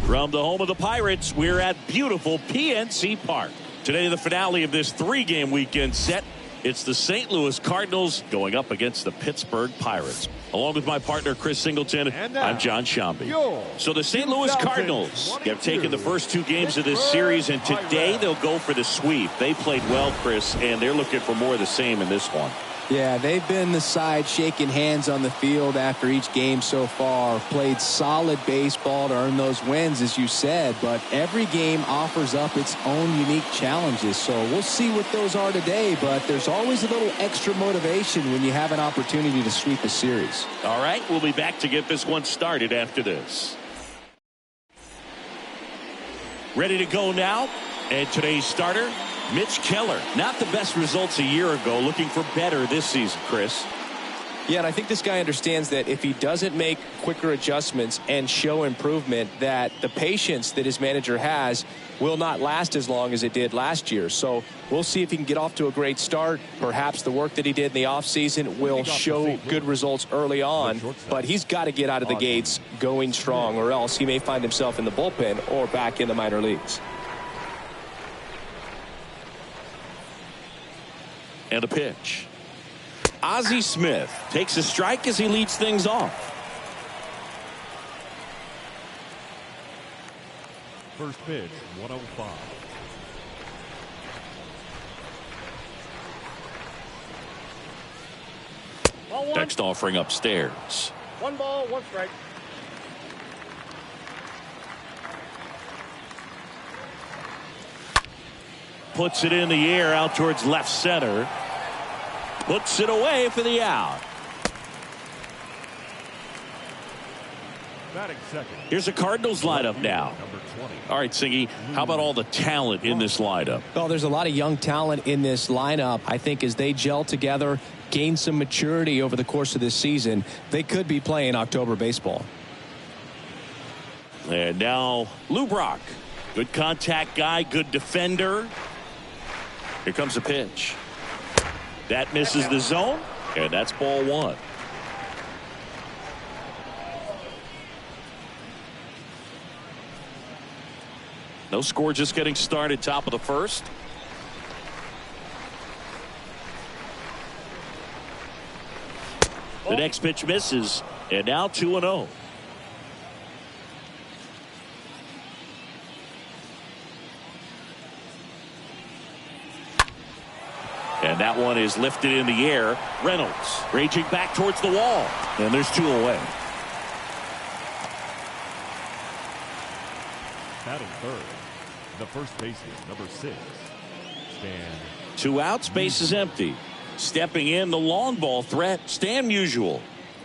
From the home of the Pirates, we're at beautiful PNC Park. Today, the finale of this 3-game weekend set. It's the St. Louis Cardinals going up against the Pittsburgh Pirates. Along with my partner, Chris Singleton, I'm John Shambi. So the St. Louis Cardinals have taken the first 2 games of this series, and today they'll go for the sweep. They played well, Chris, and they're looking for more of the same in this one. Yeah, they've been the side shaking hands on the field after each game so far. Played solid baseball to earn those wins, as you said, but every game offers up its own unique challenges. So we'll see what those are today, but there's always a little extra motivation when you have an opportunity to sweep a series. All right, we'll be back to get this one started after this. Ready to go now, and today's starter, Mitch Keller. Not the best results a year ago, looking for better this season, Chris. Yeah, and I think this guy understands that if he doesn't make quicker adjustments and show improvement, that the patience that his manager has will not last as long as it did last year. So we'll see if he can get off to a great start. Perhaps the work that he did in the offseason will show good results early on, but he's got to get out of the gates going strong, or else he may find himself in the bullpen or back in the minor leagues. And a pitch. Ozzy Smith takes a strike as he leads things off. First pitch, 105. Next offering upstairs. 1 ball, 1 strike. Puts it in the air out towards left center. Puts it away for the out. Batting second. Here's a Cardinals lineup now. All right, Singy, how about all the talent in this lineup? Well, there's a lot of young talent in this lineup. I think as they gel together, gain some maturity over the course of this season, they could be playing October baseball. And now Lou Brock. Good contact guy, good defender. Here comes a pitch. That misses the zone, and that's ball 1. No score, just getting started, top of the first. The next pitch misses, and now 2-0. And that one is lifted in the air. Reynolds raging back towards the wall. And there's 2 away. Batting third, the first baseman, number 6, Stan. 2 outs, base is empty. Stepping in, the long ball threat, Stan Musial.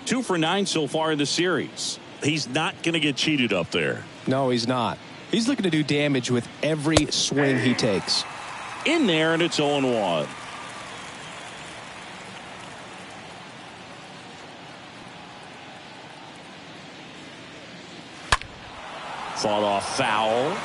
2 for 9 so far in the series. He's not going to get cheated up there. No, he's not. He's looking to do damage with every swing he takes. In there, and it's 0-1. Fought off foul.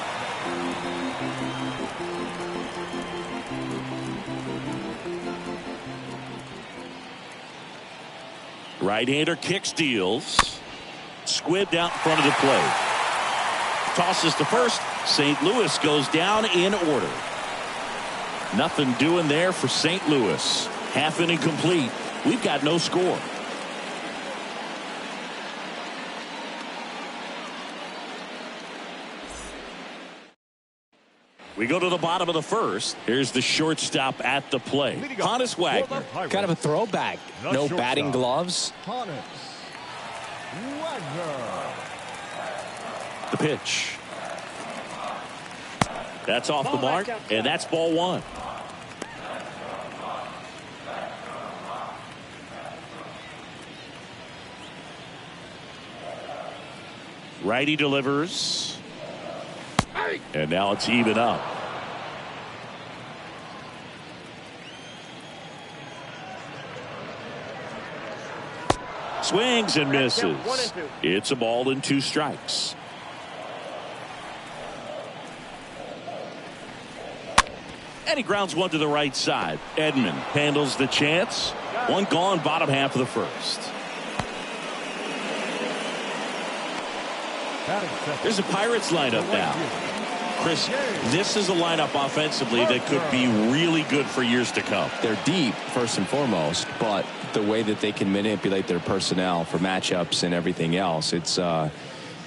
Right-hander kick steals. Squibbed out in front of the plate. Tosses to first. St. Louis goes down in order. Nothing doing there for St. Louis. Half inning complete. We've got no score. We go to the bottom of the first. Here's the shortstop at the plate. Honus Wagner. Kind of a throwback. No batting gloves. Honus Wagner. The pitch. That's off the mark, and that's ball 1. Righty delivers. And now it's even up. Swings and misses. It's a ball and 2 strikes. And he grounds one to the right side. Edman handles the chance. 1 gone, bottom half of the first. There's a Pirates lineup now. Chris, this is a lineup offensively that could be really good for years to come. They're deep, first and foremost, but the way that they can manipulate their personnel for matchups and everything else, it's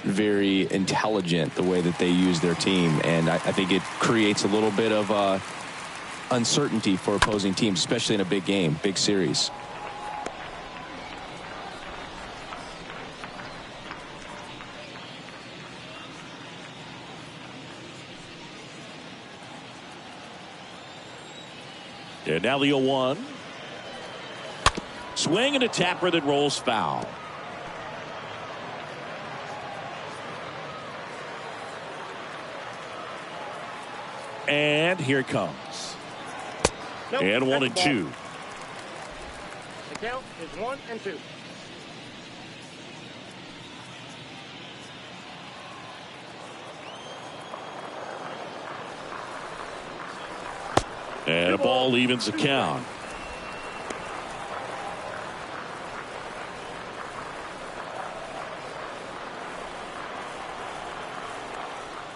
very intelligent the way that they use their team. And I think it creates a little bit of uncertainty for opposing teams, especially in a big game, big series. And now the 0-1. Swing and a tapper that rolls foul. And here it comes. Nope, and 1-2. The count is 1-2. And a ball evens the count.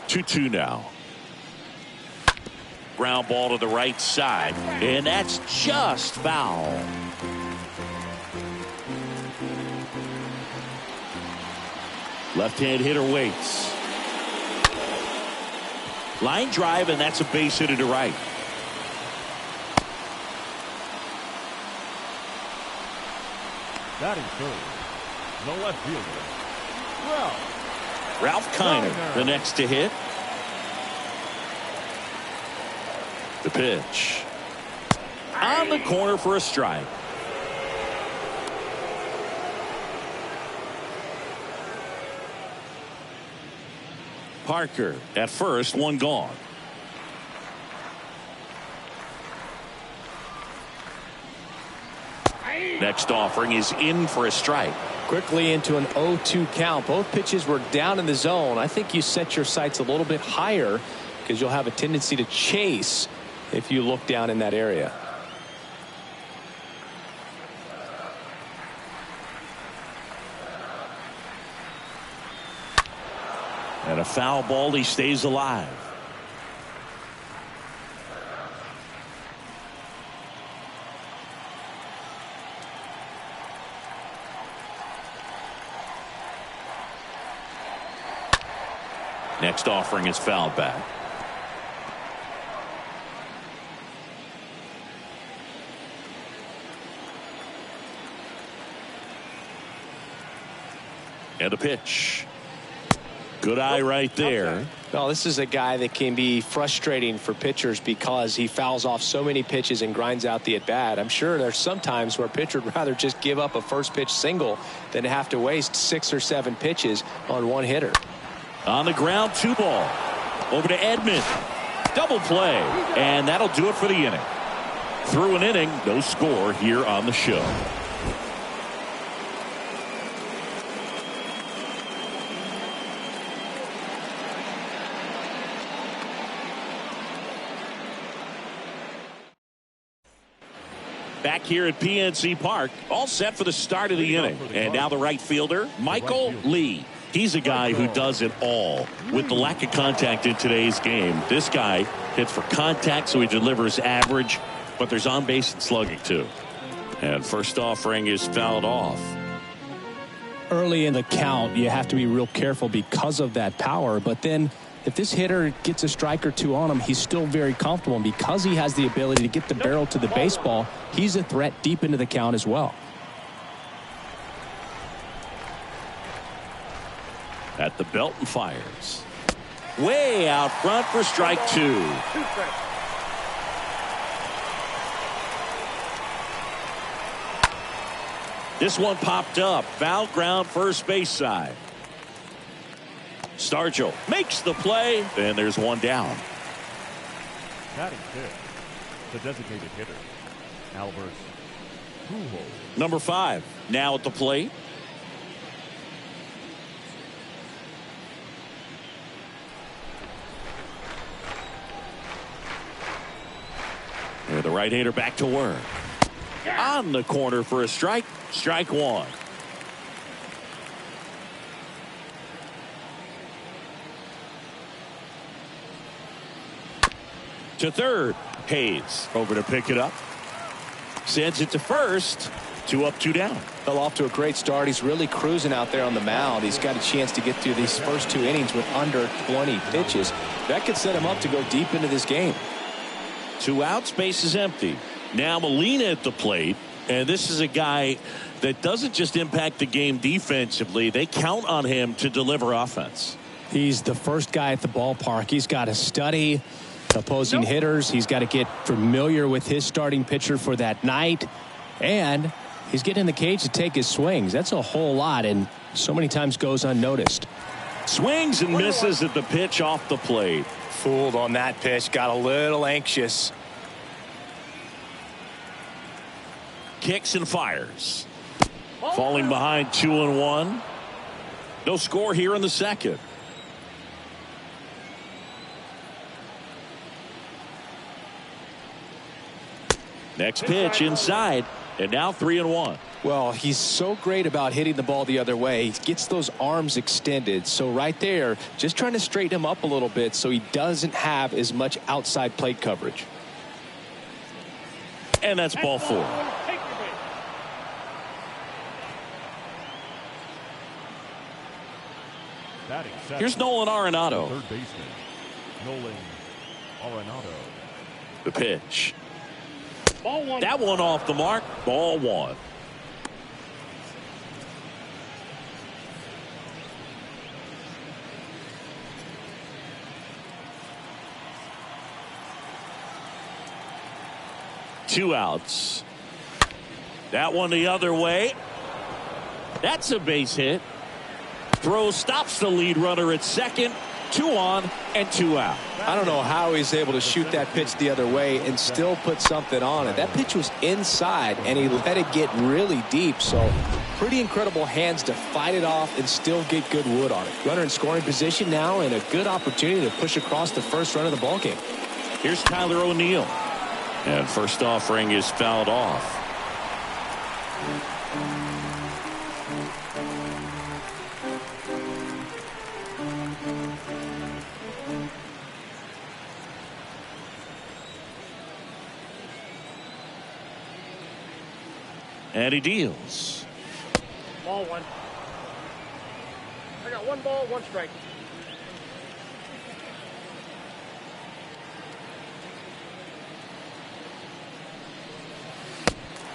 Two now. Ground ball to the right side, and that's just foul. Left-hand hitter waits. Line drive, and that's a base hit to right. Batting third, the left fielder, Ralph Kiner, the next to hit. The pitch. On the corner for a strike. Parker at first, one gone. Next offering is in for a strike. Quickly into an 0-2 count. Both pitches were down in the zone. I think you set your sights a little bit higher because you'll have a tendency to chase if you look down in that area. And a foul ball, he stays alive. Next offering is fouled back. And a pitch. Good eye right there. Well, this is a guy that can be frustrating for pitchers because he fouls off so many pitches and grinds out the at-bat. I'm sure there's some times where a pitcher would rather just give up a first pitch single than have to waste 6 or 7 pitches on one hitter. On the ground, 2-ball. Over to Edman. Double play. And that'll do it for the inning. Through an inning, no score here on the show. Back here at PNC Park, all set for the start of the inning. And now the right fielder, Michael Lee. He's a guy who does it all. With the lack of contact in today's game, this guy hits for contact, so he delivers average, but there's on base and slugging too. And first offering is fouled off. Early in the count, you have to be real careful because of that power, but then if this hitter gets a strike or two on him, he's still very comfortable, and because he has the ability to get the barrel to the baseball, he's a threat deep into the count as well. At the belt and fires. Way out front for strike 2. This one popped up. Foul ground first base side. Stargell makes the play, and there's one down. batting fifth, the designated hitter, Albert Pujols. Number 5 now at the plate. And the right-hander back to work. On the corner for a strike. Strike 1. to third. Hayes over to pick it up. Sends it to first. 2 up, 2 down. Well, off to a great start. He's really cruising out there on the mound. He's got a chance to get through these first 2 innings with under 20 pitches. That could set him up to go deep into this game. 2 outs, base is empty. Now Molina at the plate. And this is a guy that doesn't just impact the game defensively. They count on him to deliver offense. He's the first guy at the ballpark. He's got to study opposing hitters. He's got to get familiar with his starting pitcher for that night. And he's getting in the cage to take his swings. That's a whole lot, and so many times goes unnoticed. Swings and misses at the pitch off the plate. Fooled on that pitch. Got a little anxious. Kicks and fires. Falling behind 2-1. No score here in the second. Next pitch inside, and now 3-1. Well, he's so great about hitting the ball the other way. He gets those arms extended. So right there, just trying to straighten him up a little bit so he doesn't have as much outside plate coverage. And that's ball 4. Here's Nolan Arenado. Third baseman, Nolan Arenado. The pitch. That one off the mark. Ball 1. Two outs. That one the other way. That's a base hit. Throw stops the lead runner at second. 2 on and 2 out. I don't know how he's able to shoot that pitch the other way and still put something on it. That pitch was inside, and he let it get really deep. So pretty incredible hands to fight it off and still get good wood on it. Runner in scoring position now, and a good opportunity to push across the first run of the ballgame. Here's Tyler O'Neill. And first offering is fouled off. And he deals. Ball 1. I got 1 ball, 1 strike.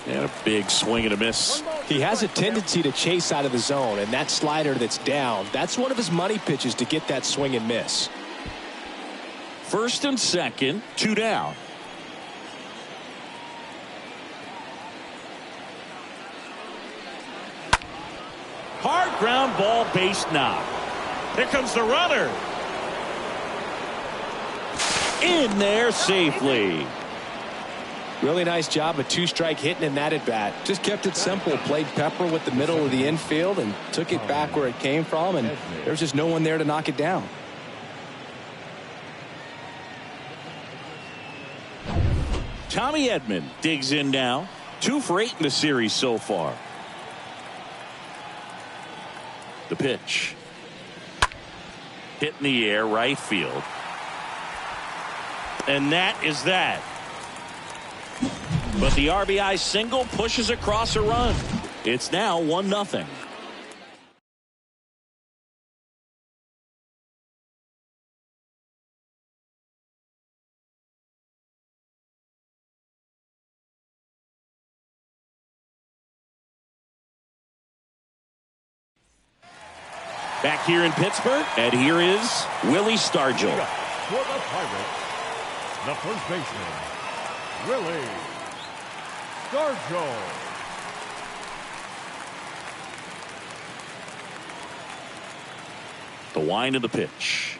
And a big swing and a miss. He has a tendency to chase out of the zone, and that slider that's down, that's one of his money pitches to get that swing and miss. First and second, 2 down. Hard ground ball, base knock. Here comes the runner. In there safely. Really nice job of 2-strike hitting in that at bat. Just kept it simple. Played pepper with the middle of the infield and took it back where it came from, and there's just no one there to knock it down. Tommy Edman digs in now. 2 for 8 in the series so far. The pitch. Hit in the air, right field. And that is that. But the RBI single pushes across a run. It's now 1-0. Back here in Pittsburgh, and here is Willie Stargell. For the Pirates, the first baseman, Willie Stargell. The wind of the pitch.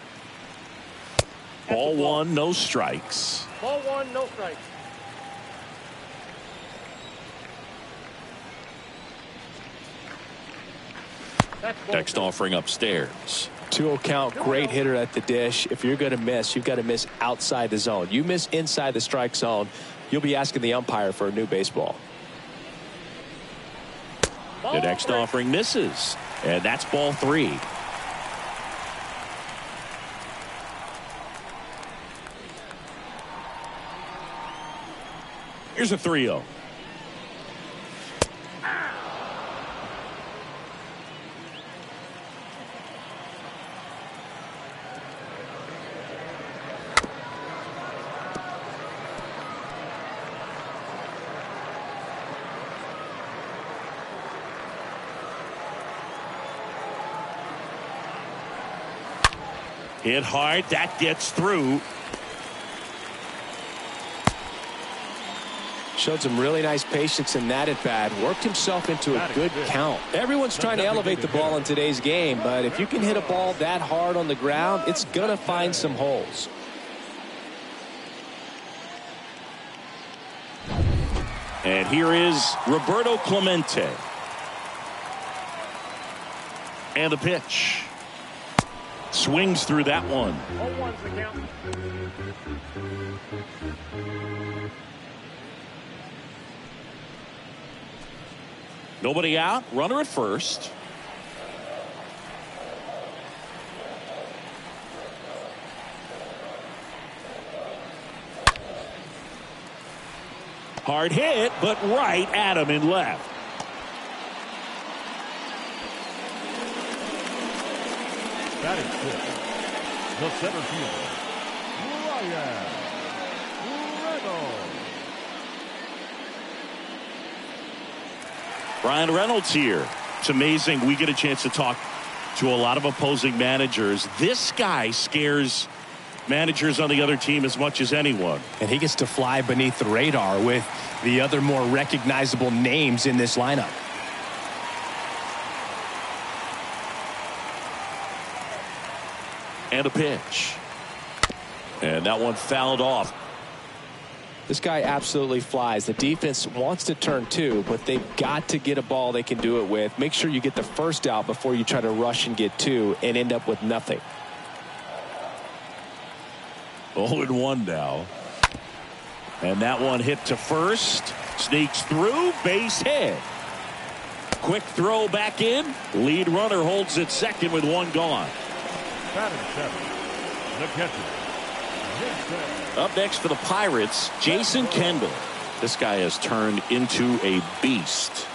Ball 1, no strikes. Ball 1, no strikes. Next offering upstairs. 2-0 count, great hitter at the dish. If you're going to miss, you've got to miss outside the zone. You miss inside the strike zone, you'll be asking the umpire for a new baseball. The next offering misses, and that's ball 3. Here's a 3-0. Hit hard. That gets through. Showed some really nice patience in that at bat. Worked himself into a good count. Everyone's trying to elevate the ball in today's game, but if you can hit a ball that hard on the ground, it's going to find some holes. And here is Roberto Clemente. And the pitch. Swings through that one. 0-1's the count. Nobody out. Runner at first. Hard hit, but right at him in left. Batting fifth, the center fielder, Ryan Reynolds here. It's amazing. We get a chance to talk to a lot of opposing managers. This guy scares managers on the other team as much as anyone. And he gets to fly beneath the radar with the other more recognizable names in this lineup. And a pitch. And that one fouled off. This guy absolutely flies. The defense wants to turn two, but they've got to get a ball they can do it with. Make sure you get the first out before you try to rush and get two and end up with nothing. 0-1 now. And that one hit to first. Sneaks through. Base hit. Quick throw back in. Lead runner holds at second with one gone. batting seventh, the catcher. Up next for the Pirates, Jason Kendall. This guy has turned into a beast.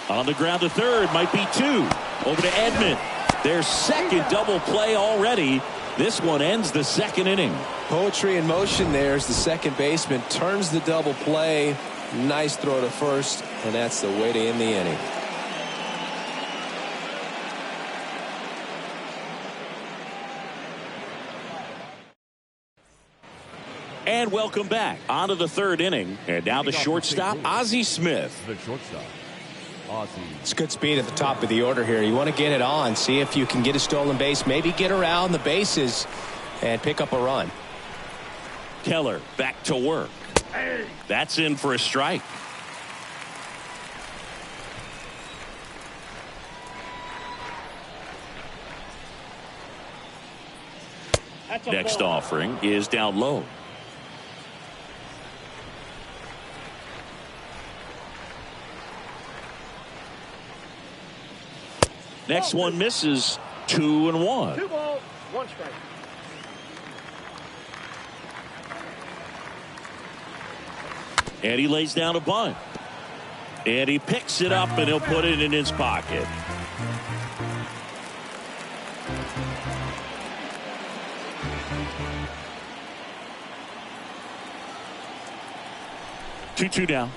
On the ground to third, might be two. Over to Edman. Their second double play already. This one ends the second inning. Poetry in motion there as the second baseman turns the double play. Nice throw to first, and that's the way to end the inning. And welcome back. On to the third inning. And now the shortstop, Ozzy Smith. The shortstop, Ozzy. It's good speed at the top of the order here. You want to get it on, see if you can get a stolen base, maybe get around the bases and pick up a run. Keller back to work. That's in for a strike. Next offering is down low. Next one misses. 2-1. 2 balls, 1 strike. And he lays down a bunt. And he picks it up and he'll put it in his pocket. Two down.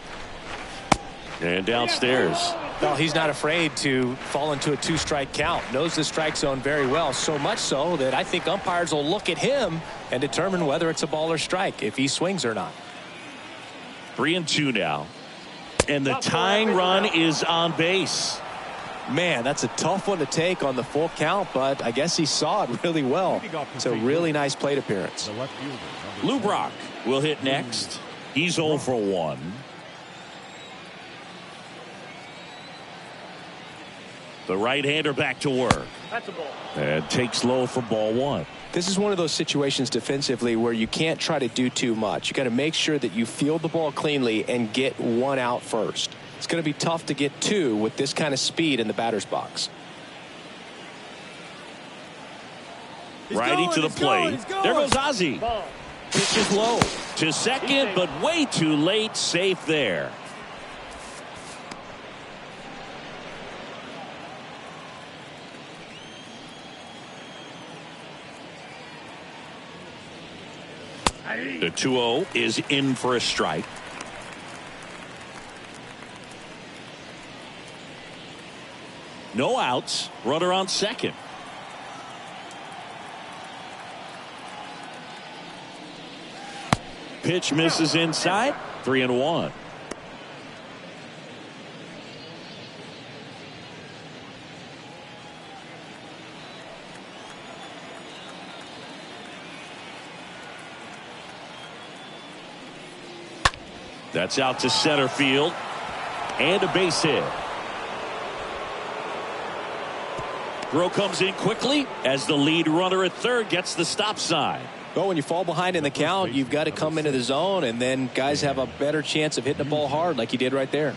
And downstairs. Well, he's not afraid to fall into a 2-strike count. Knows the strike zone very well, so much so that I think umpires will look at him and determine whether it's a ball or strike, if he swings or not. 3-2 now. And the tying run is on base. Man, that's a tough one to take on the full count, but I guess he saw it really well. It's a really nice plate appearance. The left fielder, Lou Brock will hit next. He's 0 for 1. The right-hander back to work. That's a ball. And takes low for ball 1. This is one of those situations defensively where you can't try to do too much. You got to make sure that you field the ball cleanly and get one out first. It's going to be tough to get two with this kind of speed in the batter's box. Righty to the plate. There goes Ozzy. Ball. Pitch is low. To second, but way too late. Safe there. The 2-0 is in for a strike. No outs. Runner on second. Pitch misses inside. 3-1. That's out to center field. And a base hit. Throw comes in quickly as the lead runner at third gets the stop sign. Well, when you fall behind in the count, you've got to come into the zone, and then guys have a better chance of hitting the ball hard like he did right there.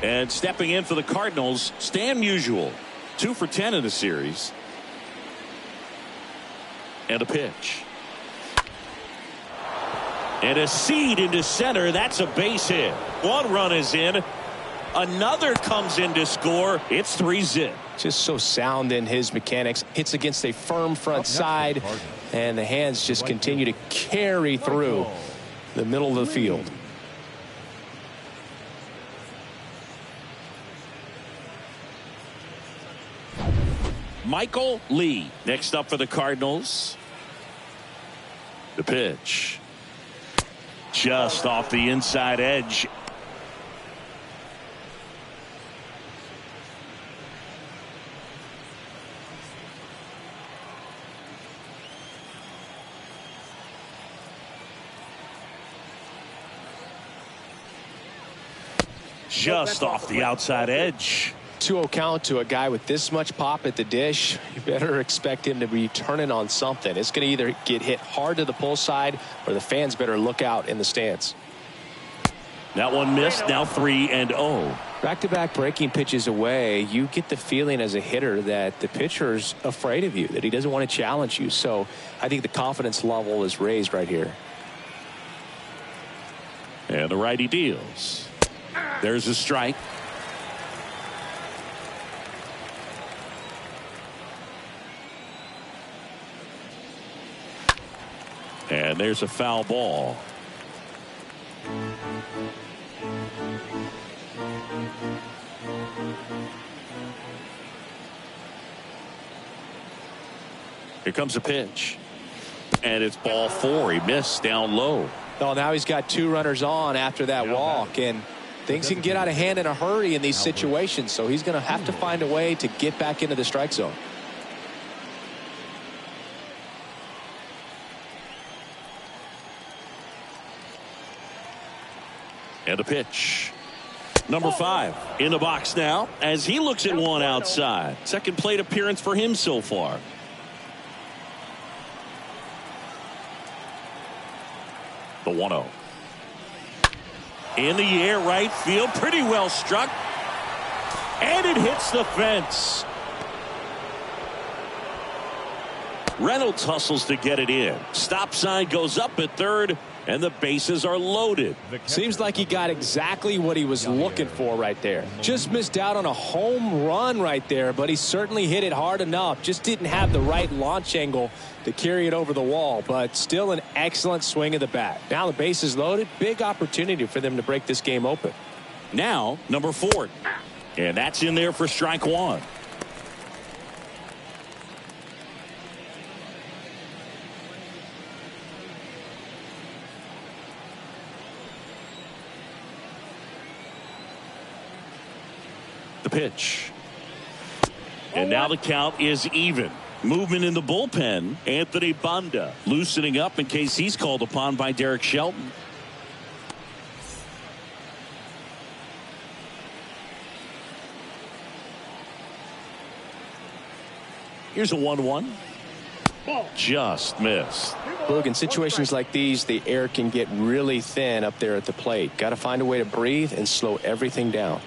And stepping in for the Cardinals, Stan Musial. 2 for 10 in the series. And a pitch. And a seed into center. That's a base hit. One run is in. Another comes in to score. It's 3-zip. Just so sound in his mechanics. Hits against a firm front side, and the hands just continue to carry through the middle of the field. Michael Lee next up for the Cardinals. The pitch. Just off the inside edge. Just off the outside edge. 2-0 count to a guy with this much pop at the dish. You better expect him to be turning on something. It's going to either get hit hard to the pull side, or the fans better look out in the stands. That one missed. Now 3-0. Back-to-back breaking pitches away, you get the feeling as a hitter that the pitcher's afraid of you, that he doesn't want to challenge you. So I think the confidence level is raised right here. And the righty deals. There's a strike. And there's a foul ball. Here comes a pitch. And it's ball 4. He missed down low. Oh, now he's got 2 runners on after that walk, and things can get out of hand in a hurry in these situations, so he's going to have to find a way to get back into the strike zone. And a pitch. Number 5 in the box now as he looks at one outside. Second plate appearance for him so far. The 1-0. In the air, right field, pretty well struck. And it hits the fence. Reynolds hustles to get it in. Stop sign goes up at third, and the bases are loaded. Seems like he got exactly what he was looking for right there. Just missed out on a home run right there, but he certainly hit it hard enough. Just didn't have the right launch angle to carry it over the wall, but still an excellent swing of the bat. Now the base is loaded. Big opportunity for them to break this game open. Now, number 4. And that's in there for strike 1. The pitch. And now the count is even. Movement in the bullpen. Anthony Banda loosening up in case he's called upon by Derek Shelton. Here's a 1-1. Just missed. Look, in situations like these, the air can get really thin up there at the plate. Got to find a way to breathe and slow everything down.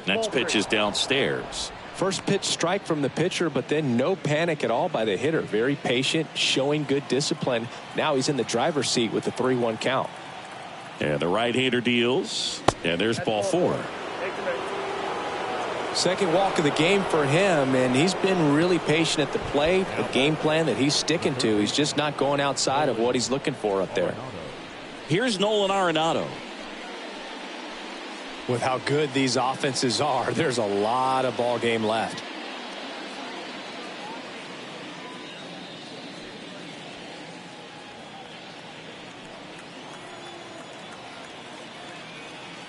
Next pitch is downstairs. First pitch strike from the pitcher, but then no panic at all by the hitter. Very patient, showing good discipline. Now he's in the driver's seat with the 3-1 count. And the right-hander deals. And there's ball 4. Second walk of the game for him, and he's been really patient at the plate. A game plan that he's sticking to. He's just not going outside of what he's looking for up there. Here's Nolan Arenado. With how good these offenses are, there's a lot of ball game left.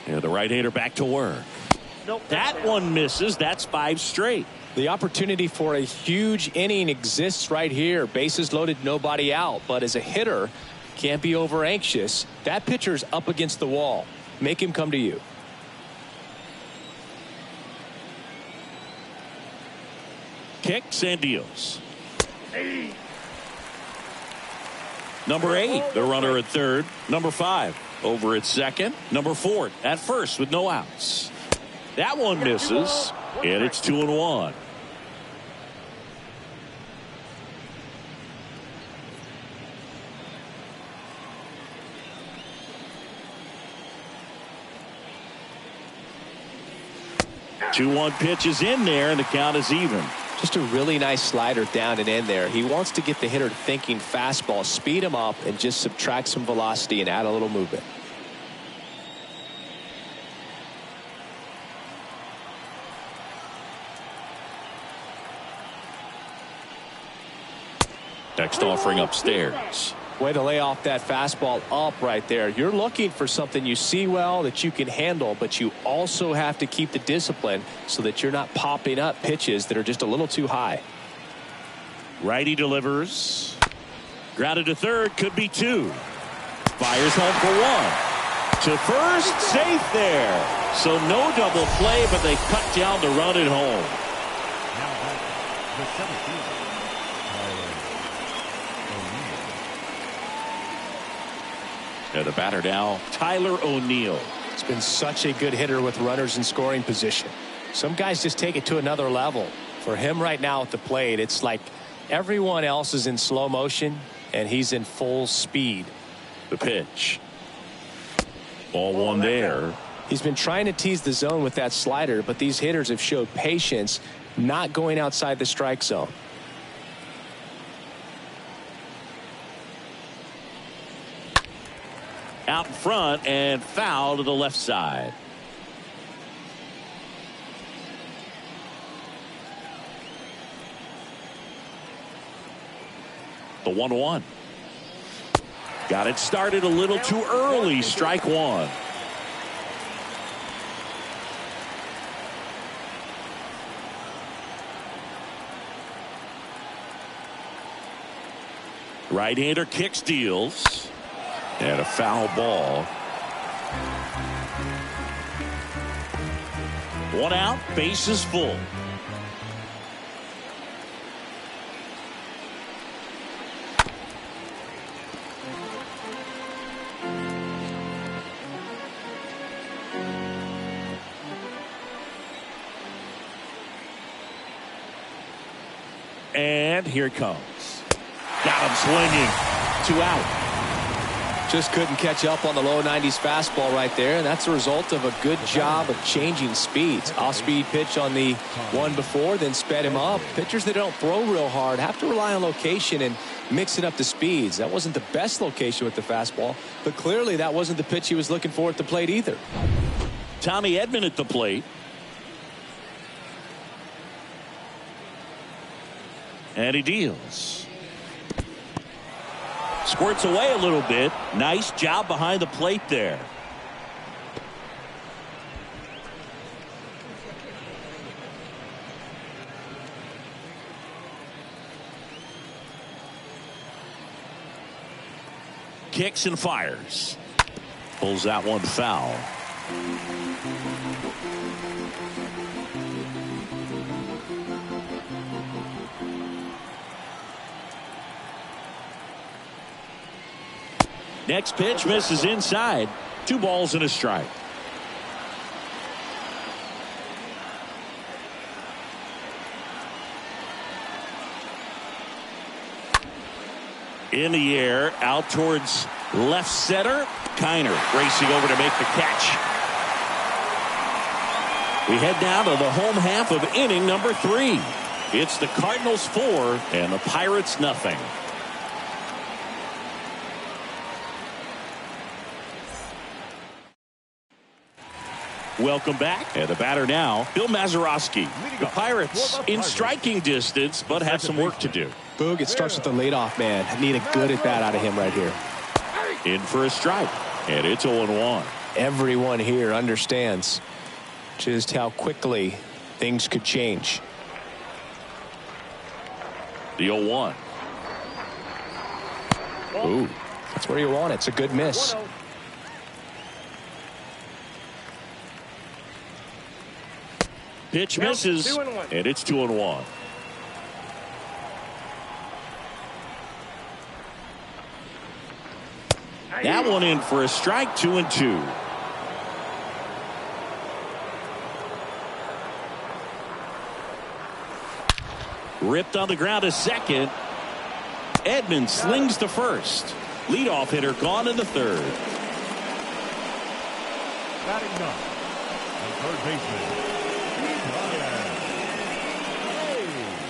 Yeah, the right-hander back to work. Nope, that one misses. That's 5 straight. The opportunity for a huge inning exists right here. Bases loaded, nobody out. But as a hitter, can't be over anxious. That pitcher's up against the wall. Make him come to you. Kicks and deals. Number 8, the runner at third. Number 5 over at second. Number 4 at first with no outs. That one misses, and it's 2-1. Two-one pitch is in there, and the count is even. Just a really nice slider down and in there. He wants to get the hitter thinking fastball, speed him up, and just subtract some velocity and add a little movement. Next offering upstairs. Way to lay off that fastball up right there. You're looking for something you see well that you can handle, but you also have to keep the discipline so that you're not popping up pitches that are just a little too high. Righty delivers. Grounded to third, could be 2. Fires home for 1. To first, safe there. So no double play, but they cut down the run at home. Now back, the 17th. And the batter now, Tyler O'Neill. It's been such a good hitter with runners in scoring position. Some guys just take it to another level. For him right now at the plate, it's like everyone else is in slow motion and he's in full speed. The pitch. Ball 1 there. He's been trying to tease the zone with that slider, but these hitters have showed patience, not going outside the strike zone. Out in front and foul to the left side. The 1-1. Got it started a little too early. Strike 1. Right-hander kicks, deals. And a foul ball. 1 out, bases full. And here it comes. Got him swinging. 2 out. Just couldn't catch up on the low 90s fastball right there, and that's a result of a good job of changing speeds. Off-speed pitch on the one before, then sped him up. Pitchers that don't throw real hard have to rely on location and mix it up to speeds. That wasn't the best location with the fastball, but clearly that wasn't the pitch he was looking for at the plate either. Tommy Edman at the plate. And he deals. Squirts away a little bit. Nice job behind the plate there. Kicks and fires. Pulls that one foul. Next pitch misses inside. 2 balls and a strike. In the air, out towards left center. Kiner racing over to make the catch. We head now to the home half of inning number 3. It's the Cardinals 4 and the Pirates nothing. Welcome back. And the batter now, Bill Mazeroski. The Pirates in striking distance, but have some work to do. Boog, it starts with the leadoff man. I need a good at bat out of him right here. In for a strike, and it's 0-1. Everyone here understands just how quickly things could change. The 0-1. Ooh, that's where you want it. It's a good miss. Pitch misses, and it's 2-1. That one in for a strike, 2-2. Ripped on the ground to second. Edmonds slings to first. Leadoff hitter gone in the third. Batting ninth, the third baseman.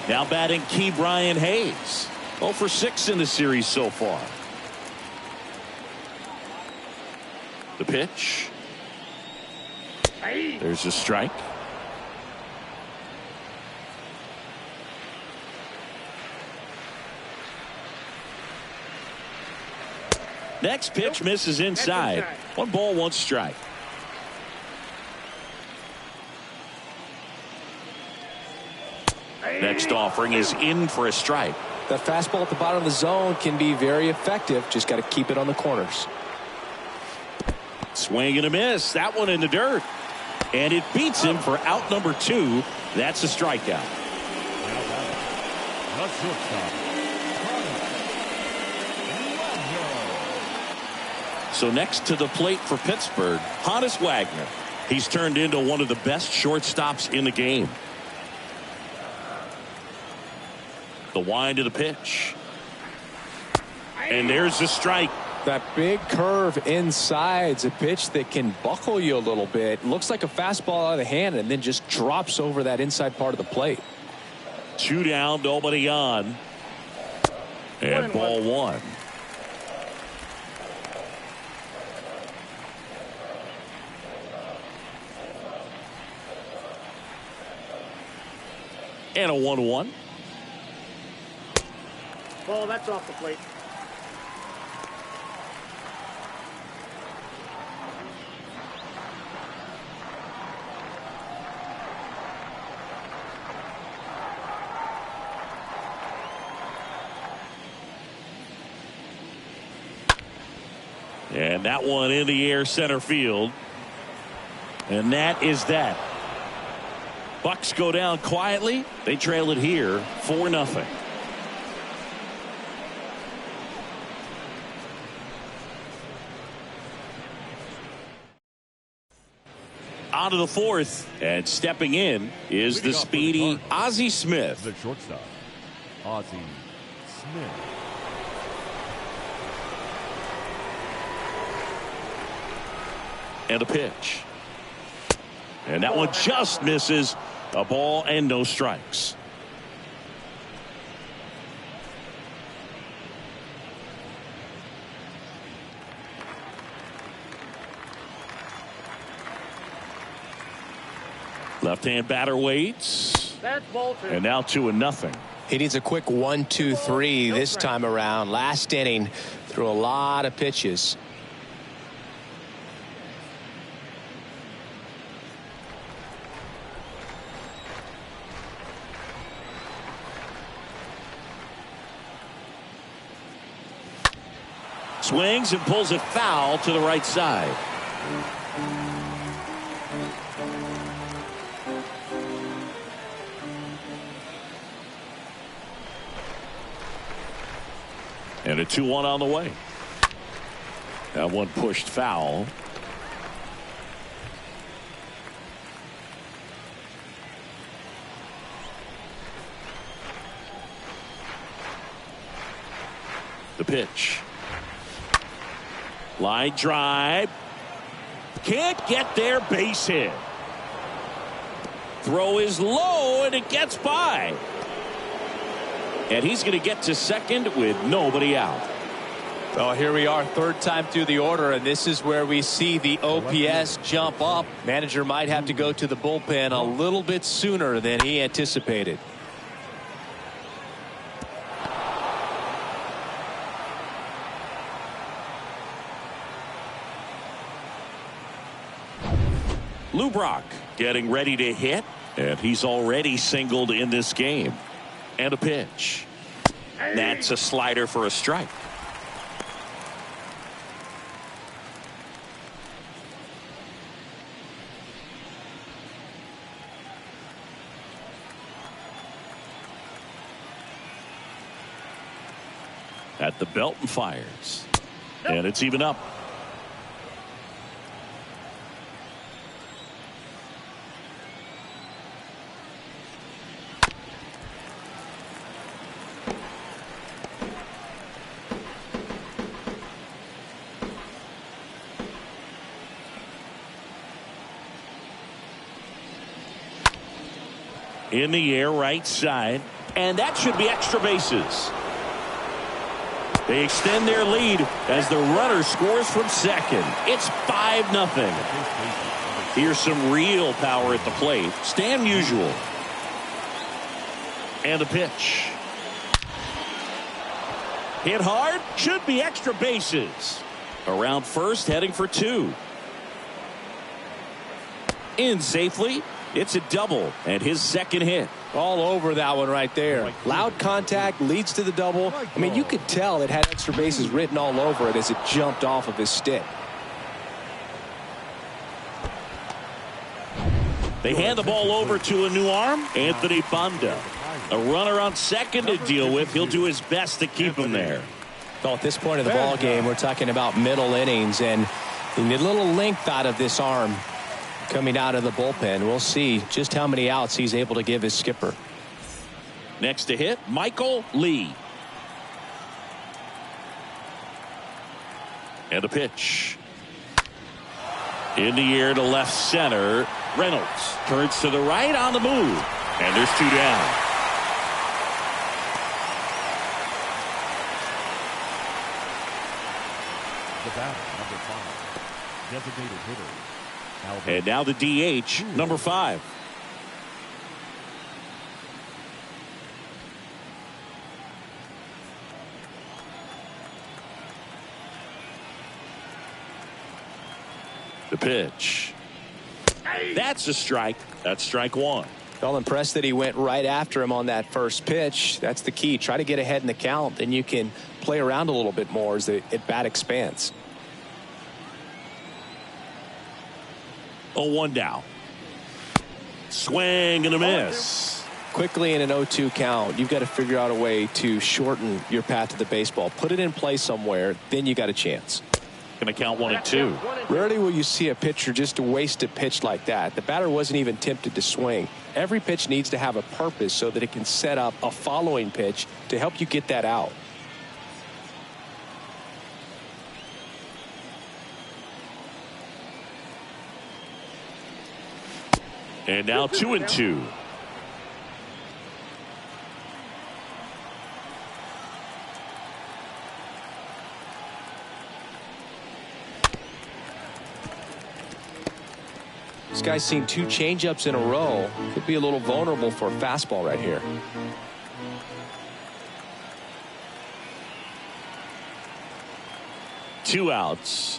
Now batting Ke'Bryan Hayes. 0 for 6 in the series so far. The pitch. There's a strike. Next pitch misses inside. 1 ball, 1 strike. Next offering is in for a strike. That fastball at the bottom of the zone can be very effective. Just got to keep it on the corners. Swing and a miss. That one in the dirt. And it beats him for out number 2. That's a strikeout. The shortstop. So next to the plate for Pittsburgh, Honus Wagner. He's turned into one of the best shortstops in the game. The wind of the pitch. And there's the strike. That big curve inside's a pitch that can buckle you a little bit. Looks like a fastball out of the hand and then just drops over that inside part of the plate. 2 down, nobody on. And ball 1. And a 1-1. Ball, that's off the plate. And that one in the air center field. And that is that. Bucks go down quietly. They trail it here 4-0. Out of the 4th, and stepping in is the speedy Ozzy Smith. The shortstop, Ozzy Smith. And a pitch. And that one just misses. A ball and no strikes. Left-hand batter waits. That's ball 2. And now 2-0. He needs a quick 1-2-3 this time around. Last inning, threw a lot of pitches. Swings and pulls it foul to the right side. And a 2-1 on the way. That one pushed foul. The pitch. Line drive. Can't get there. Base hit. Throw is low, and it gets by. And he's going to get to second with nobody out. Well, here we are, third time through the order, and this is where we see the OPS jump up. Manager might have to go to the bullpen a little bit sooner than he anticipated. Lou Brock getting ready to hit, and he's already singled in this game. And a pitch. That's a slider for a strike. At the belt and fires. And it's even up. In the air, right side, and that should be extra bases. They extend their lead as the runner scores from second. It's 5-0. Here's some real power at the plate. Stan Musial. And a pitch. Hit hard, should be extra bases. Around first, heading for two. In safely. It's a double and his second hit. All over that one right there. Loud contact leads to the double. I mean, you could tell it had extra bases written all over it as it jumped off of his stick. They hand the ball over to a new arm, Anthony Banda. A runner on second to deal with. He'll do his best to keep him there. Well, at this point of the ball game, we're talking about middle innings, and you need a little length out of this arm. Coming out of the bullpen, we'll see just how many outs he's able to give his skipper. Next to hit, Michael Lee. And a pitch. In the air to left center. Reynolds turns to the right on the move. And there's two down. The batter, number 5. Designated hitter. And now the DH, number 5. The pitch. That's a strike. That's strike one. Well, impressed that he went right after him on that first pitch. That's the key. Try to get ahead in the count, then you can play around a little bit more as the at-bat expands. 0-1 down. Swing and a miss. Quickly in an 0-2 count, you've got to figure out a way to shorten your path to the baseball. Put it in play somewhere, then you got a chance. Going to count 1-2. Rarely will you see a pitcher just waste a pitch like that. The batter wasn't even tempted to swing. Every pitch needs to have a purpose so that it can set up a following pitch to help you get that out. And now 2-2. This guy's seen 2 changeups in a row. Could be a little vulnerable for a fastball right here. Two outs.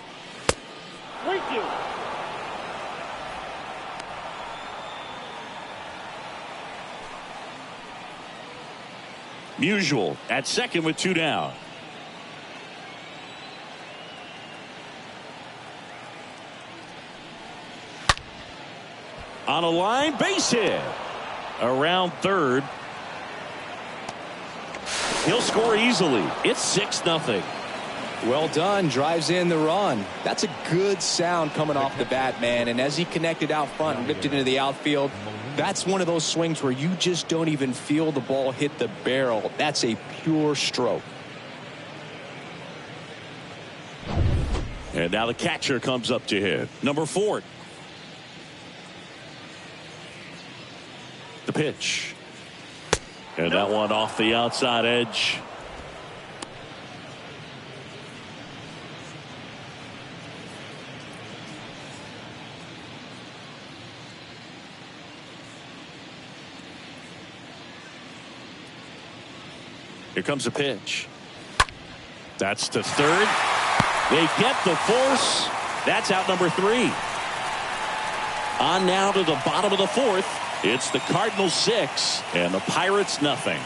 Thank you. Musial at second with 2 down. On a line, base hit. Around third. He'll score easily. It's 6-0. Well done. Drives in the run. That's a good sound coming off the bat, man. And as he connected out front and ripped it into the outfield, that's one of those swings where you just don't even feel the ball hit the barrel. That's a pure stroke. And now the catcher comes up to hit. Number 4. The pitch. And that one off the outside edge. Here comes a pitch. That's to third. They get the force. That's out number 3. On now to the bottom of the 4th. It's the Cardinals 6 and the Pirates nothing.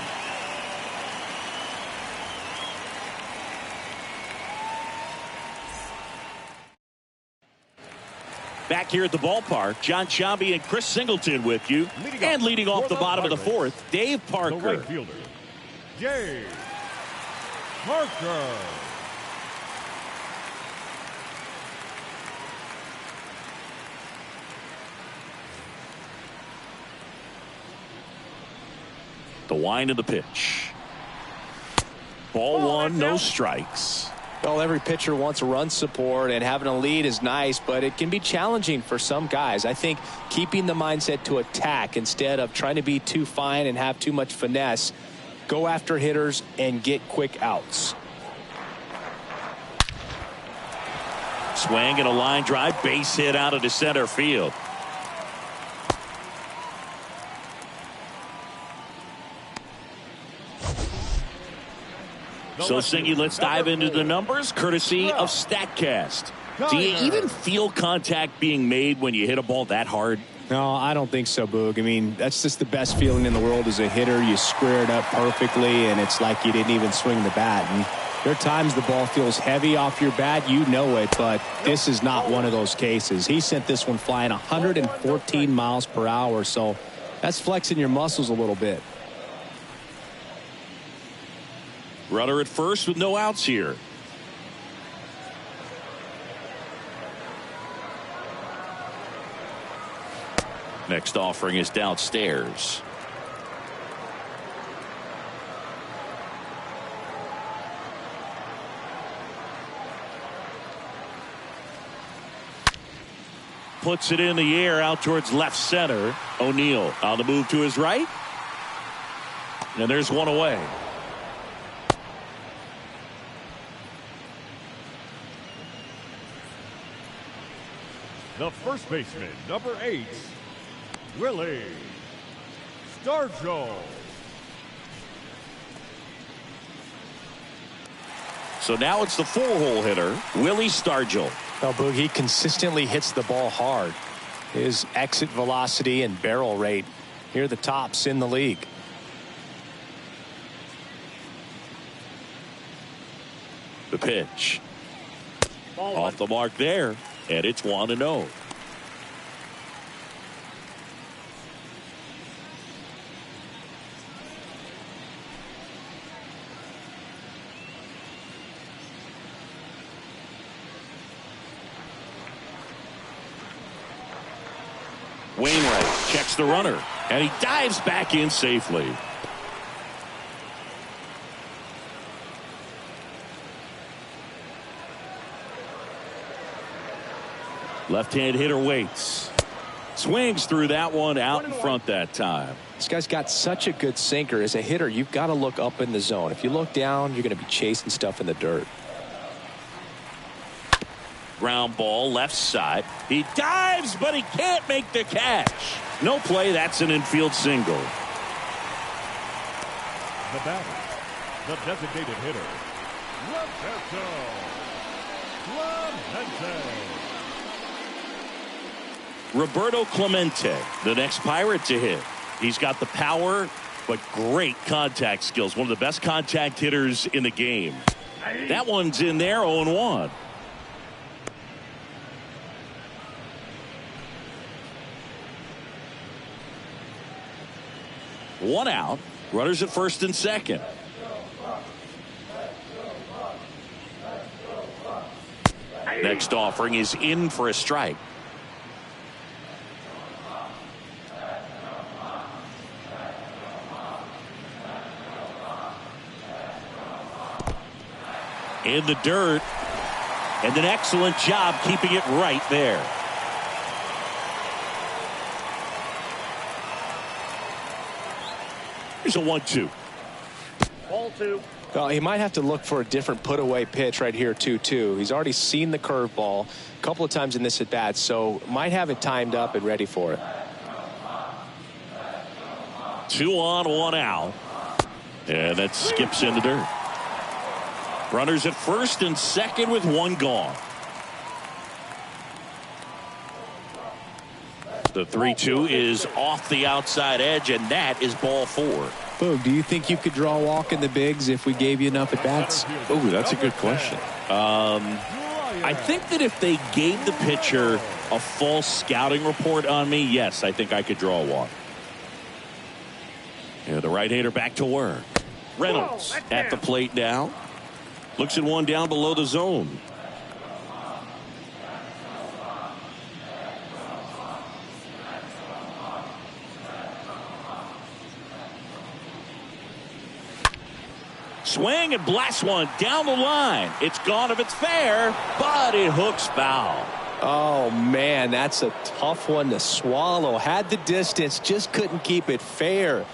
Back here at the ballpark, John Sciambi and Chris Singleton with you. Leading off the bottom of the 4th, Dave Parker. The right fielder, Dave Parker. The wind of the pitch. Ball 1, no strikes. Well, every pitcher wants run support, and having a lead is nice, but it can be challenging for some guys. I think keeping the mindset to attack instead of trying to be too fine and have too much finesse. Go after hitters and get quick outs. Swing and a line drive, base hit out into center field. So, Singy, let's dive into the numbers, courtesy of StatCast. Do you even feel contact being made when you hit a ball that hard? No, I don't think so, Boog. I mean, that's just the best feeling in the world as a hitter. You square it up perfectly, and it's like you didn't even swing the bat. And there are times the ball feels heavy off your bat. You know it, but this is not one of those cases. He sent this one flying 114 miles per hour, so that's flexing your muscles a little bit. Runner at first with no outs here. Next offering is downstairs. Puts it in the air out towards left center. O'Neill on the move to his right. And there's one away. The first baseman, number 8, Willie Stargell. So now it's the 4-hole hitter, Willie Stargell. Well, Boog, he consistently hits the ball hard. His exit velocity and barrel rate, here are the tops in the league. The pitch. Off the mark there, and it's 1-0. Wainwright checks the runner, and he dives back in safely. Left-hand hitter waits. Swings through that one out in front that time. This guy's got such a good sinker. As a hitter, you've got to look up in the zone. If you look down, you're going to be chasing stuff in the dirt. Ground ball left side. He dives, but he can't make the catch. No play. That's an infield single. The batter, the designated hitter, Roberto Clemente, the next Pirate to hit. He's got the power, but great contact skills. One of the best contact hitters in the game. That one's in there, 0-1. One out. Runners at first and second. Next offering is in for a strike. In the dirt. And an excellent job keeping it right there. Here's a 1-2. Ball 2. Well, he might have to look for a different put-away pitch right here, 2-2. He's already seen the curveball a couple of times in this at-bat, so might have it timed up and ready for it. 2 on, 1 out. And that skips into dirt. Runners at first and second with 1 gone. The 3-2 is off the outside edge, and that is ball 4. Boog, do you think you could draw a walk in the bigs if we gave you enough at bats? Oh, that's a good question. I think that if they gave the pitcher a false scouting report on me, yes, I think I could draw a walk. Yeah, the right-hander back to work. Reynolds at the plate now. Looks at one down below the zone. Swing and blast one down the line. It's gone if it's fair, but it hooks foul. Oh, man, that's a tough one to swallow. Had the distance, just couldn't keep it fair.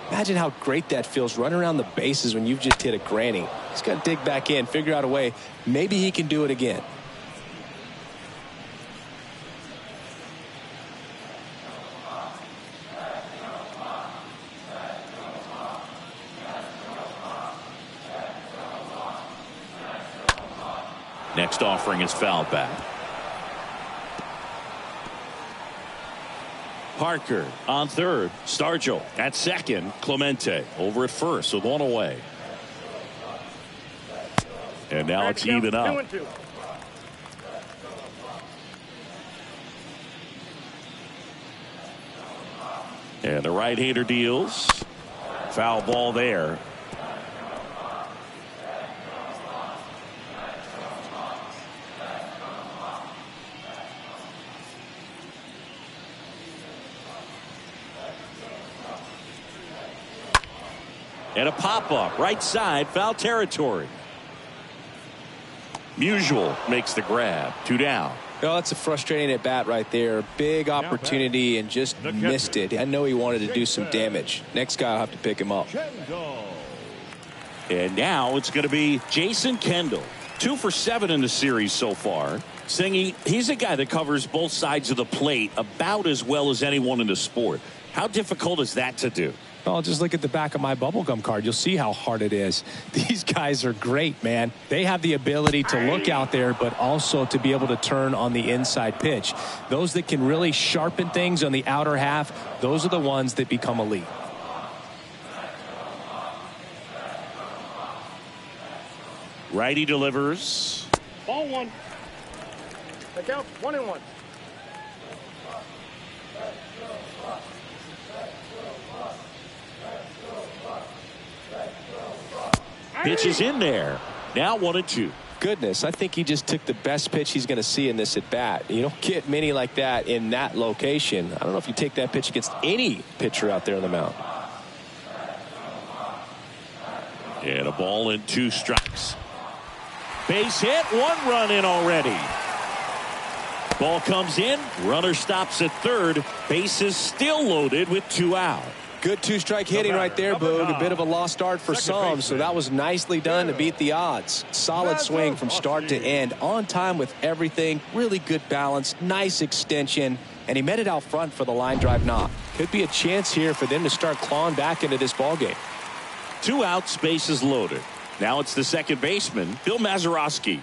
Imagine how great that feels, running around the bases when you've just hit a granny. He's got to dig back in, figure out a way. Maybe he can do it again. Next offering is fouled back. Parker on third. Stargell at second. Clemente over at first with 1 away. And now it's even up. 2-2. And the right-hander deals. Foul ball there. And a pop-up, right side, foul territory. Musial makes the grab. 2 down. Oh, that's a frustrating at bat right there. Big opportunity and just missed it. I know he wanted to do some damage. Next guy will have to pick him up. And now it's going to be Jason Kendall. 2 for 7 in the series so far. Singy, he's a guy that covers both sides of the plate about as well as anyone in the sport. How difficult is that to do? Well, just look at the back of my bubblegum card. You'll see how hard it is. These guys are great, man. They have the ability to look out there, but also to be able to turn on the inside pitch. Those that can really sharpen things on the outer half, those are the ones that become elite. Righty delivers. Ball 1. The count 1-1. Pitch is in there. Now 1-2. Goodness, I think he just took the best pitch he's going to see in this at bat. You don't get many like that in that location. I don't know if you take that pitch against any pitcher out there on the mound. And a ball and 2 strikes. Base hit, 1 run in already. Ball comes in, runner stops at third. Base is still loaded with 2 out. Good 2-strike hitting right there, Boog. A bit of a lost start for some, so that was nicely done to beat the odds. Solid swing from start to end, on time with everything. Really good balance, nice extension, and he met it out front for the line drive knock. Could be a chance here for them to start clawing back into this ballgame. 2 outs, bases loaded. Now it's the second baseman, Bill Mazeroski.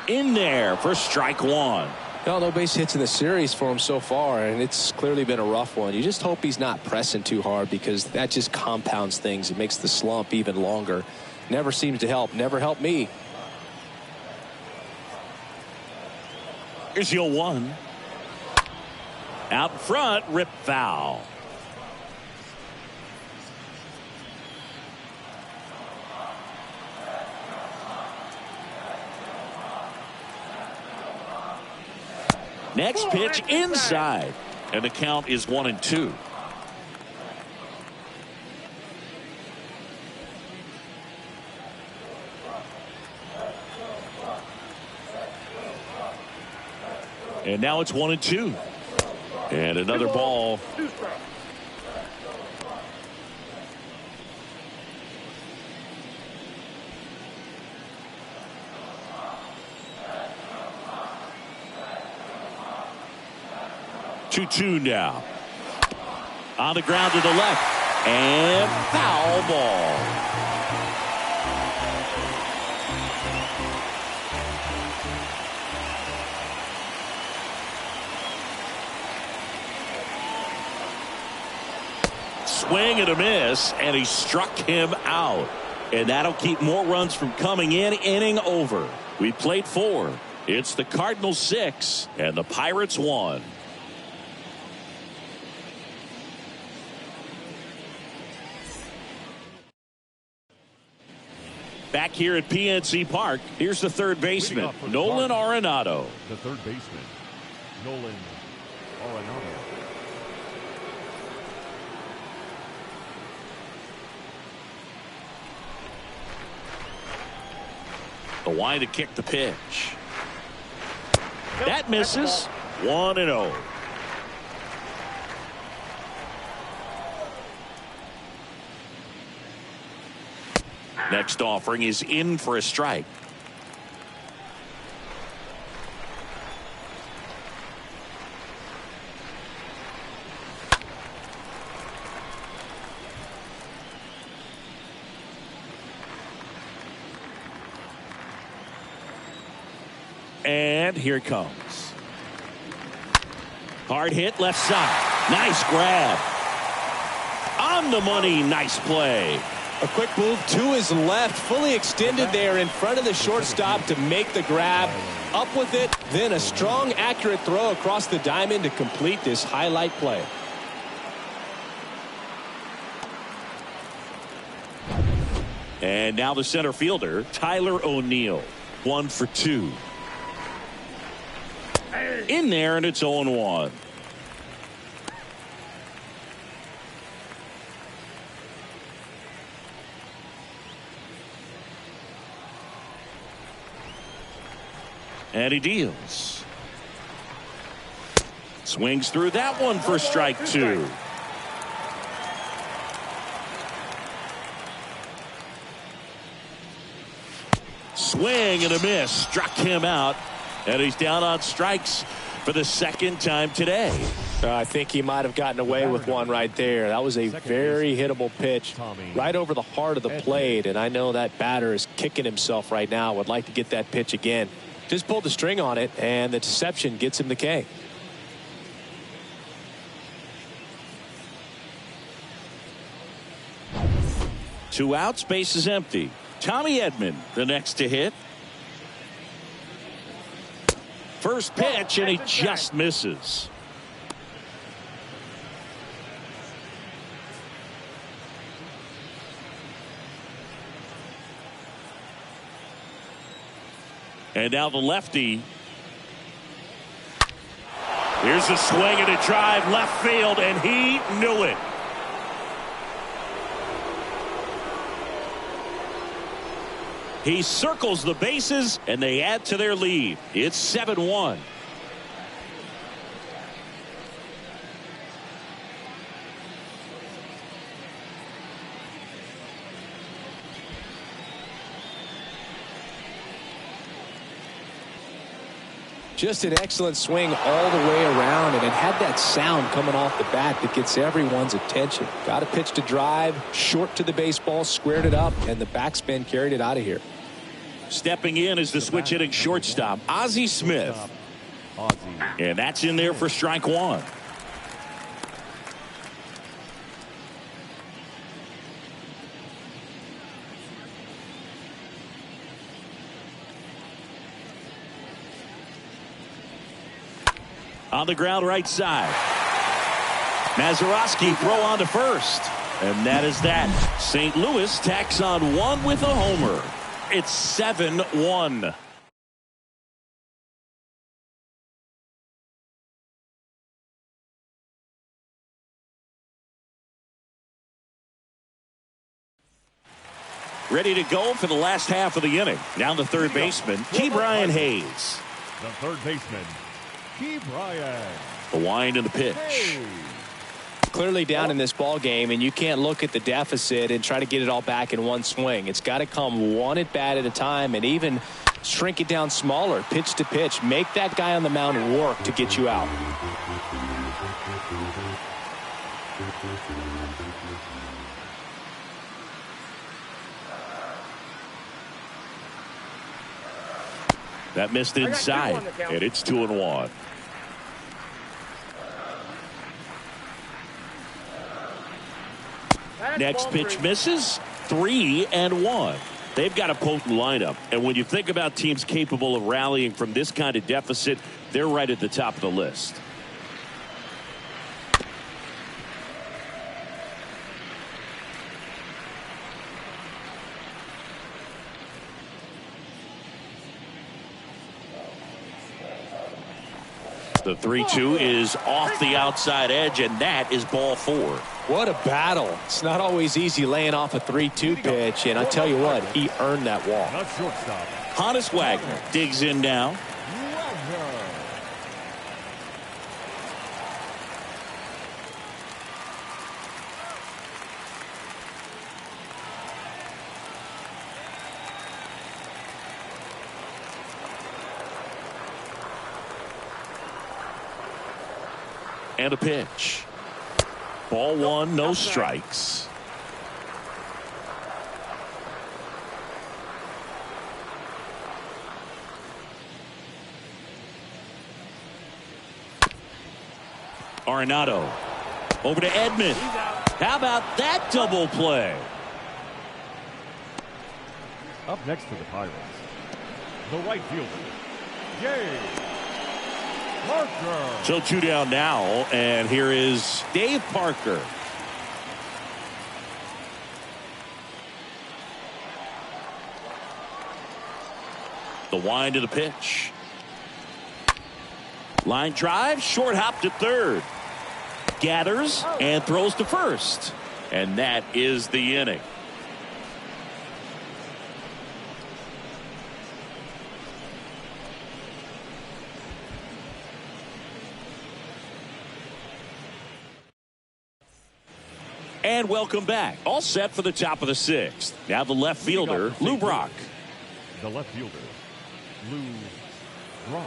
In there for strike 1. Well, no base hits in the series for him so far, and it's clearly been a rough one. You just hope he's not pressing too hard because that just compounds things. It makes the slump even longer. Never seems to help. Never helped me. Here's your 1. Out in front, rip foul. Next pitch inside, and the count is 1-2. And now it's 1-2. And another ball. 2 strikes. Two now. On the ground to the left. And foul ball. Swing and a miss, and he struck him out. And that'll keep more runs from coming in. Inning over. We played 4. It's the Cardinals 6 and the Pirates 1. Back here at PNC Park, here's the third baseman, Nolan Arenado. The third baseman, Nolan Arenado. The line to kick the pitch. That misses. 1-0. Next offering is in for a strike. And here it comes. Hard hit left side. Nice grab. On the money. Nice play. A quick move to his left, fully extended there in front of the shortstop to make the grab. Up with it, then a strong, accurate throw across the diamond to complete this highlight play. And now the center fielder, Tyler O'Neill. 1 for 2. In there, and it's 0-1. And he deals. Swings through that one for strike 2. Swing and a miss. Struck him out. And he's down on strikes for the second time today. I think he might have gotten away with one right there. That was a very hittable pitch right over the heart of the plate. And I know that batter is kicking himself right now. Would like to get that pitch again. Just pulled the string on it, and the deception gets him the K. Two outs, base is empty. Tommy Edman, the next to hit. First pitch, and he just misses. And now the lefty. Here's a swing and a drive left field, and he knew it. He circles the bases, and they add to their lead. It's 7-1. Just an excellent swing all the way around, and it had that sound coming off the bat that gets everyone's attention. Got a pitch to drive, short to the baseball, squared it up, and the backspin carried it out of here. Stepping in is the switch hitting shortstop, Ozzy Smith. And that's in there for strike 1. On the ground right side. Mazeroski throw on to first. And that is that. St. Louis tacks on 1 with a homer. It's 7-1. Ready to go for the last half of the inning. Down the third baseman, Ke'Bryan Hayes. The third baseman, The wind and the pitch. Clearly down in this ball game, and you can't look at the deficit and try to get it all back in one swing. It's got to come one at bat at a time, and even shrink it down smaller, pitch to pitch. Make that guy on the mound work to get you out. That missed inside, and it's 2-1. Next pitch misses. 3-1. They've got a potent lineup, and when you think about teams capable of rallying from this kind of deficit, they're right at the top of the list. The 3-2 is off the outside edge, and that is ball 4. What a battle. It's not always easy laying off a 3-2 pitch, and I tell you what, he earned that walk. Honus Wagner digs in now. And a pitch. Ball 1, no strikes. Arenado over to Edman. How about that double play? Up next for the Pirates, the right fielder, Jay Parker. So 2 down now, and here is Dave Parker. The wind of the pitch. Line drive, short hop to third. Gathers and throws to first. And that is the inning. And welcome back. All set for the top of the 6th. Now the left fielder, Lou Brock. The left fielder, Lou Brock.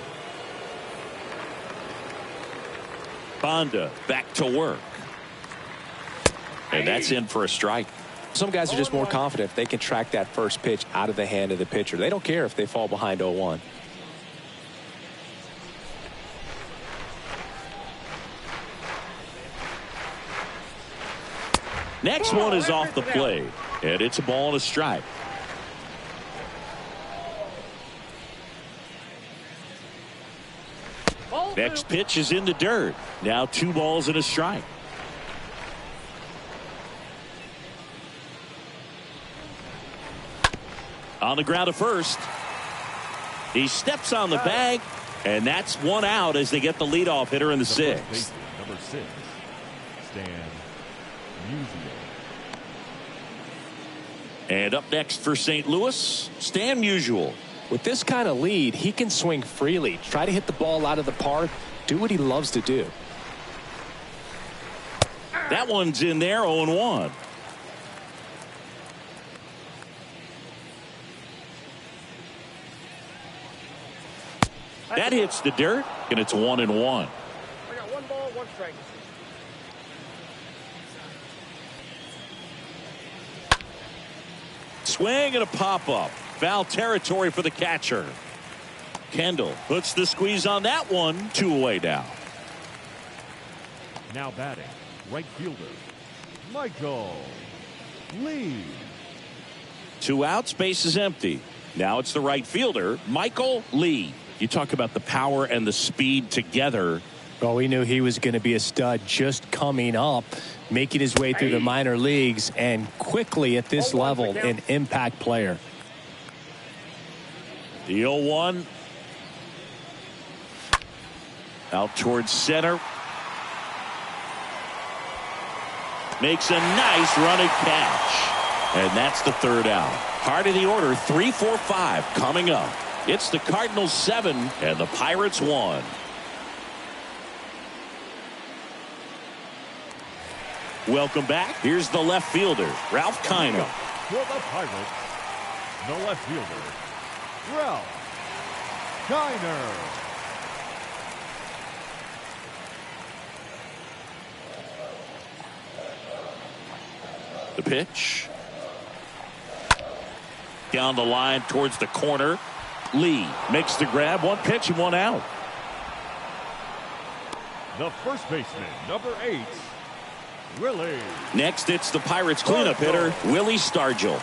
Bonda back to work. And that's in for a strike. Some guys are just more confident if they can track that first pitch out of the hand of the pitcher. They don't care if they fall behind 0-1. Next one is off the plate, and it's a ball and a strike. Next pitch is in the dirt. Now 2 balls and a strike. On the ground to first. He steps on the bag, and that's 1 out as they get the leadoff hitter in the 6th. Number 6, Stan Musial. And up next for St. Louis, Stan Musial. With this kind of lead, he can swing freely, try to hit the ball out of the park, do what he loves to do. That one's in there, 0-1. That hits the dirt, and it's 1-1. I got 1 ball, 1 strike. Swing and a pop-up. Foul territory for the catcher. Kendall puts the squeeze on that one. 2 away now. Now batting, right fielder, Michael Lee. 2 outs, base is empty. Now it's the right fielder, Michael Lee. You talk about the power and the speed together. Well, we knew he was going to be a stud just coming up, making his way through the minor leagues, and quickly at this level, an impact player. The 0-1. Out towards center. Makes a nice running catch. And that's the 3rd out. Heart of the order, 3, 4, 5 coming up. It's the Cardinals 7 and the Pirates 1. Welcome back. Here's the left fielder, Ralph Kiner. For the Pirates, the left fielder, Ralph Kiner. The pitch. Down the line towards the corner. Lee makes the grab. One pitch and one out. The first baseman, number 8, Willie. Next, it's the Pirates cleanup hitter, Willie Stargell.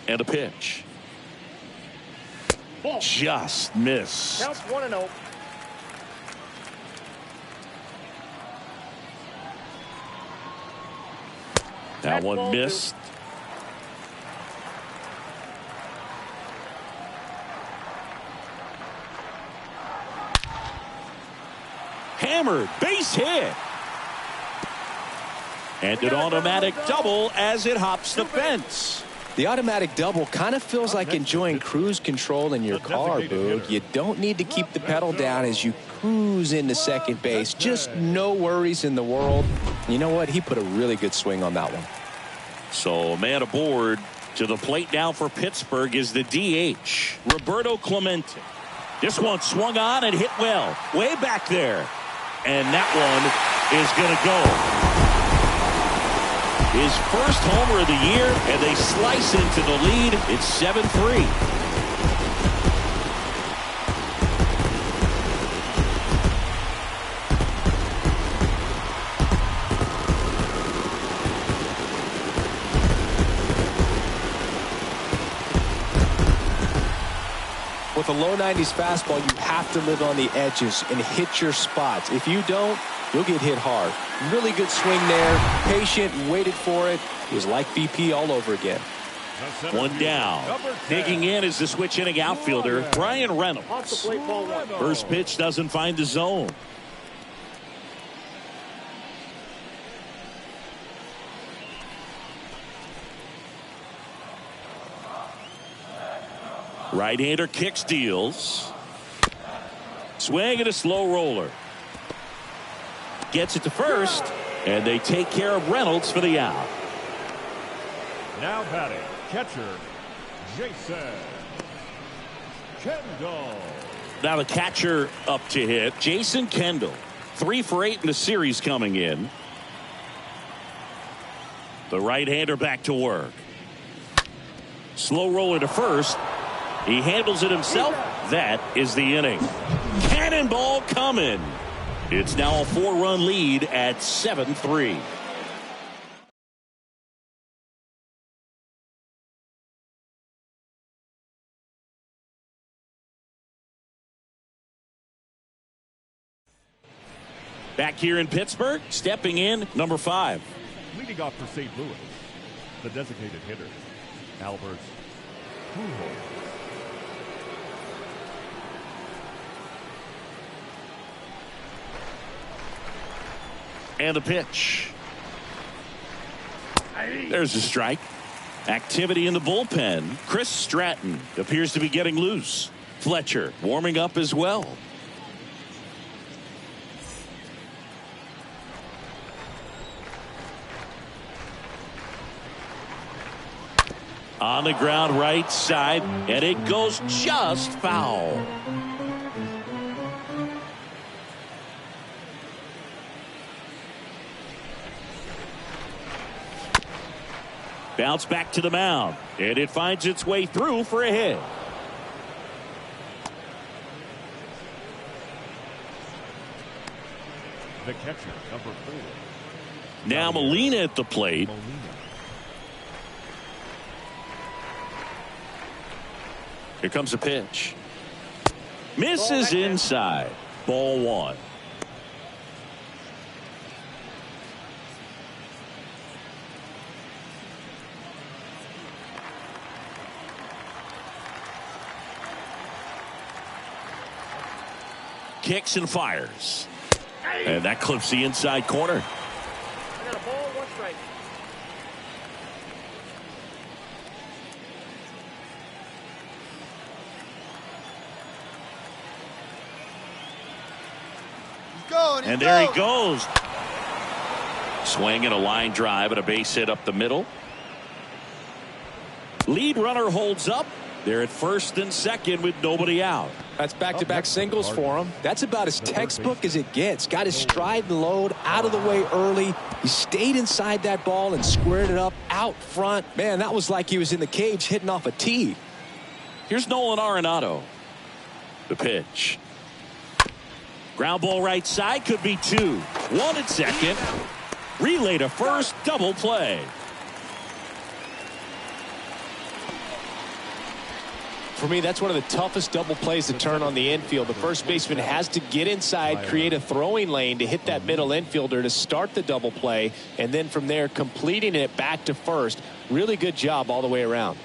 And a pitch. Ball. Just missed. Counts 1-0. That one missed. Hammered, base hit. And an automatic double as it hops the fence. The automatic double kind of feels like enjoying cruise control in your car, Boog. You don't need to keep the pedal down as you cruise into second base. Just no worries in the world. You know what? He put a really good swing on that one. So a man aboard. To the plate now for Pittsburgh is the DH, Roberto Clemente. This one swung on and hit well. Way back there. And that one is going to go. His first homer of the year, and they slice into the lead. It's 7-3. With a low 90s fastball, you have to live on the edges and hit your spots. If you don't, you'll get hit hard. Really good swing there. Patient, waited for it. It was like BP all over again. One down. Digging in is the switch inning outfielder, Brian Reynolds. Off the plate, ball 1. First pitch doesn't find the zone. Right-hander kicks, deals. Swing and a slow roller. Gets it to first, and they take care of Reynolds for the out. Now batting, catcher, Jason Kendall. Now the catcher up to hit, Jason Kendall. 3 for 8 in the series coming in. The right-hander back to work. Slow roller to first. He handles it himself. That is the inning. Cannonball coming. It's now a 4-run lead at 7-3. Back here in Pittsburgh, stepping in, number 5. Leading off for St. Louis, the designated hitter, Albert Pujols. And a pitch. There's a strike. Activity in the bullpen. Chris Stratton appears to be getting loose. Fletcher warming up as well. On the ground right side, and it goes just foul. Bounce back to the mound, and it finds its way through for a hit. The catcher, number 4. Now Molina at the plate. Molina. Here comes a pitch. Misses inside. Ball 1. Kicks and fires. And that clips the inside corner. I got a ball, 1 strike. And there he goes. Swing and a line drive and a base hit up the middle. Lead runner holds up. They're at first and second with nobody out. That's back-to-back singles for him. That's about as textbook as it gets. Got his stride and load out of the way early. He stayed inside that ball and squared it up out front. Man, that was like he was in the cage hitting off a tee. Here's Nolan Arenado. The pitch. Ground ball right side, could be two. One at second. Relay to first, double play. For me, that's one of the toughest double plays to turn on the infield. The first baseman has to get inside, create a throwing lane to hit that middle infielder to start the double play, and then from there completing it back to first. Really good job all the way around.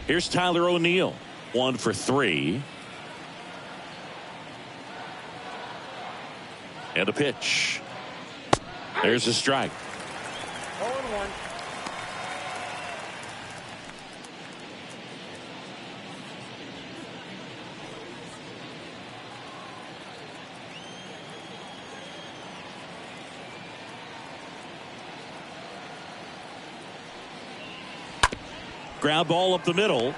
Here's Tyler O'Neill. 1 for 3. And a pitch. There's a strike. 0-1. Ground ball up the middle.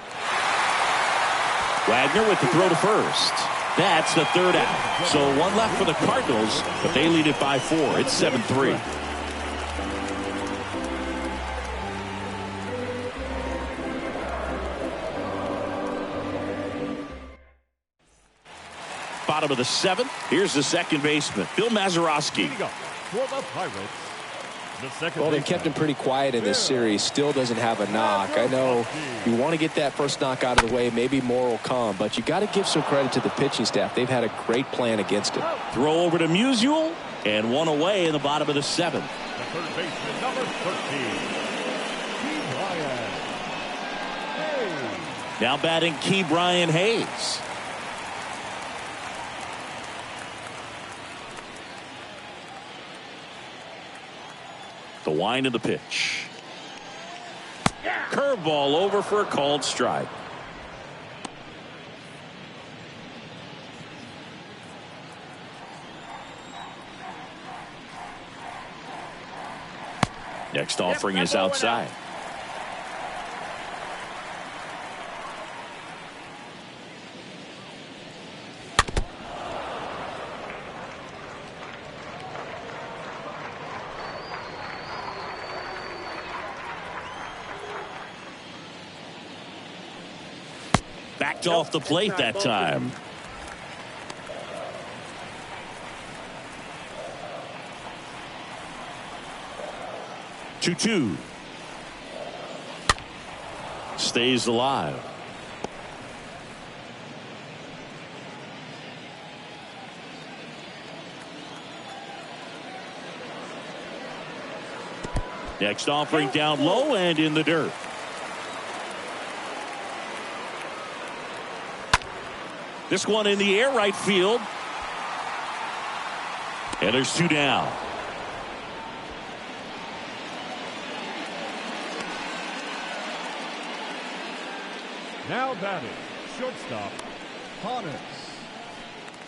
Wagner with the throw to first. That's the third out. So one left for the Cardinals, but they lead it by 4. It's 7-3. Bottom of the 7th. Here's the second baseman, Bill Mazeroski. For the Pirates, the second Well, they baseman. kept him pretty quiet in this series. Still doesn't have a knock. I know you want to get that first knock out of the way. Maybe more will come, but you got to give some credit to the pitching staff. They've had a great plan against it. Throw over to Musial, and one away in the bottom of the 7th. The third baseman, number 13, Key Bryant Hayes. Now batting Key Brian Hayes. The wind of the pitch. Curveball over for a called strike. Next offering is outside. Backed off the plate that time. Two. Stays alive. Next offering down low and in the dirt. This one in the air, right field. And there's 2 down. Now batting, shortstop, Honus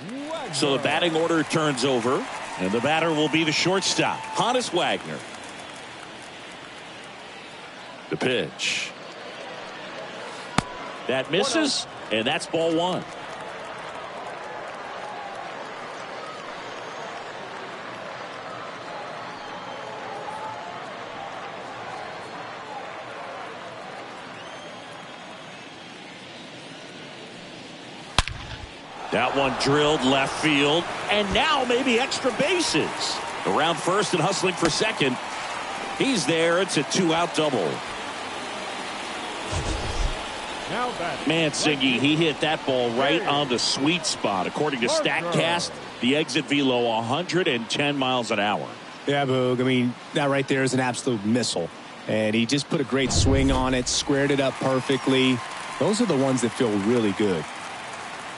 Wagner. So the batting order turns over, and the batter will be the shortstop, Honus Wagner. The pitch. That misses, and that's ball 1. That one drilled left field, and now maybe extra bases. Around first and hustling for second. He's there. It's a 2-out double. Now batting, Mancini, he hit that ball right on the sweet spot. According to StatCast, the exit velo 110 miles an hour. Yeah, Boog. I mean, that right there is an absolute missile. And he just put a great swing on it, squared it up perfectly. Those are the ones that feel really good.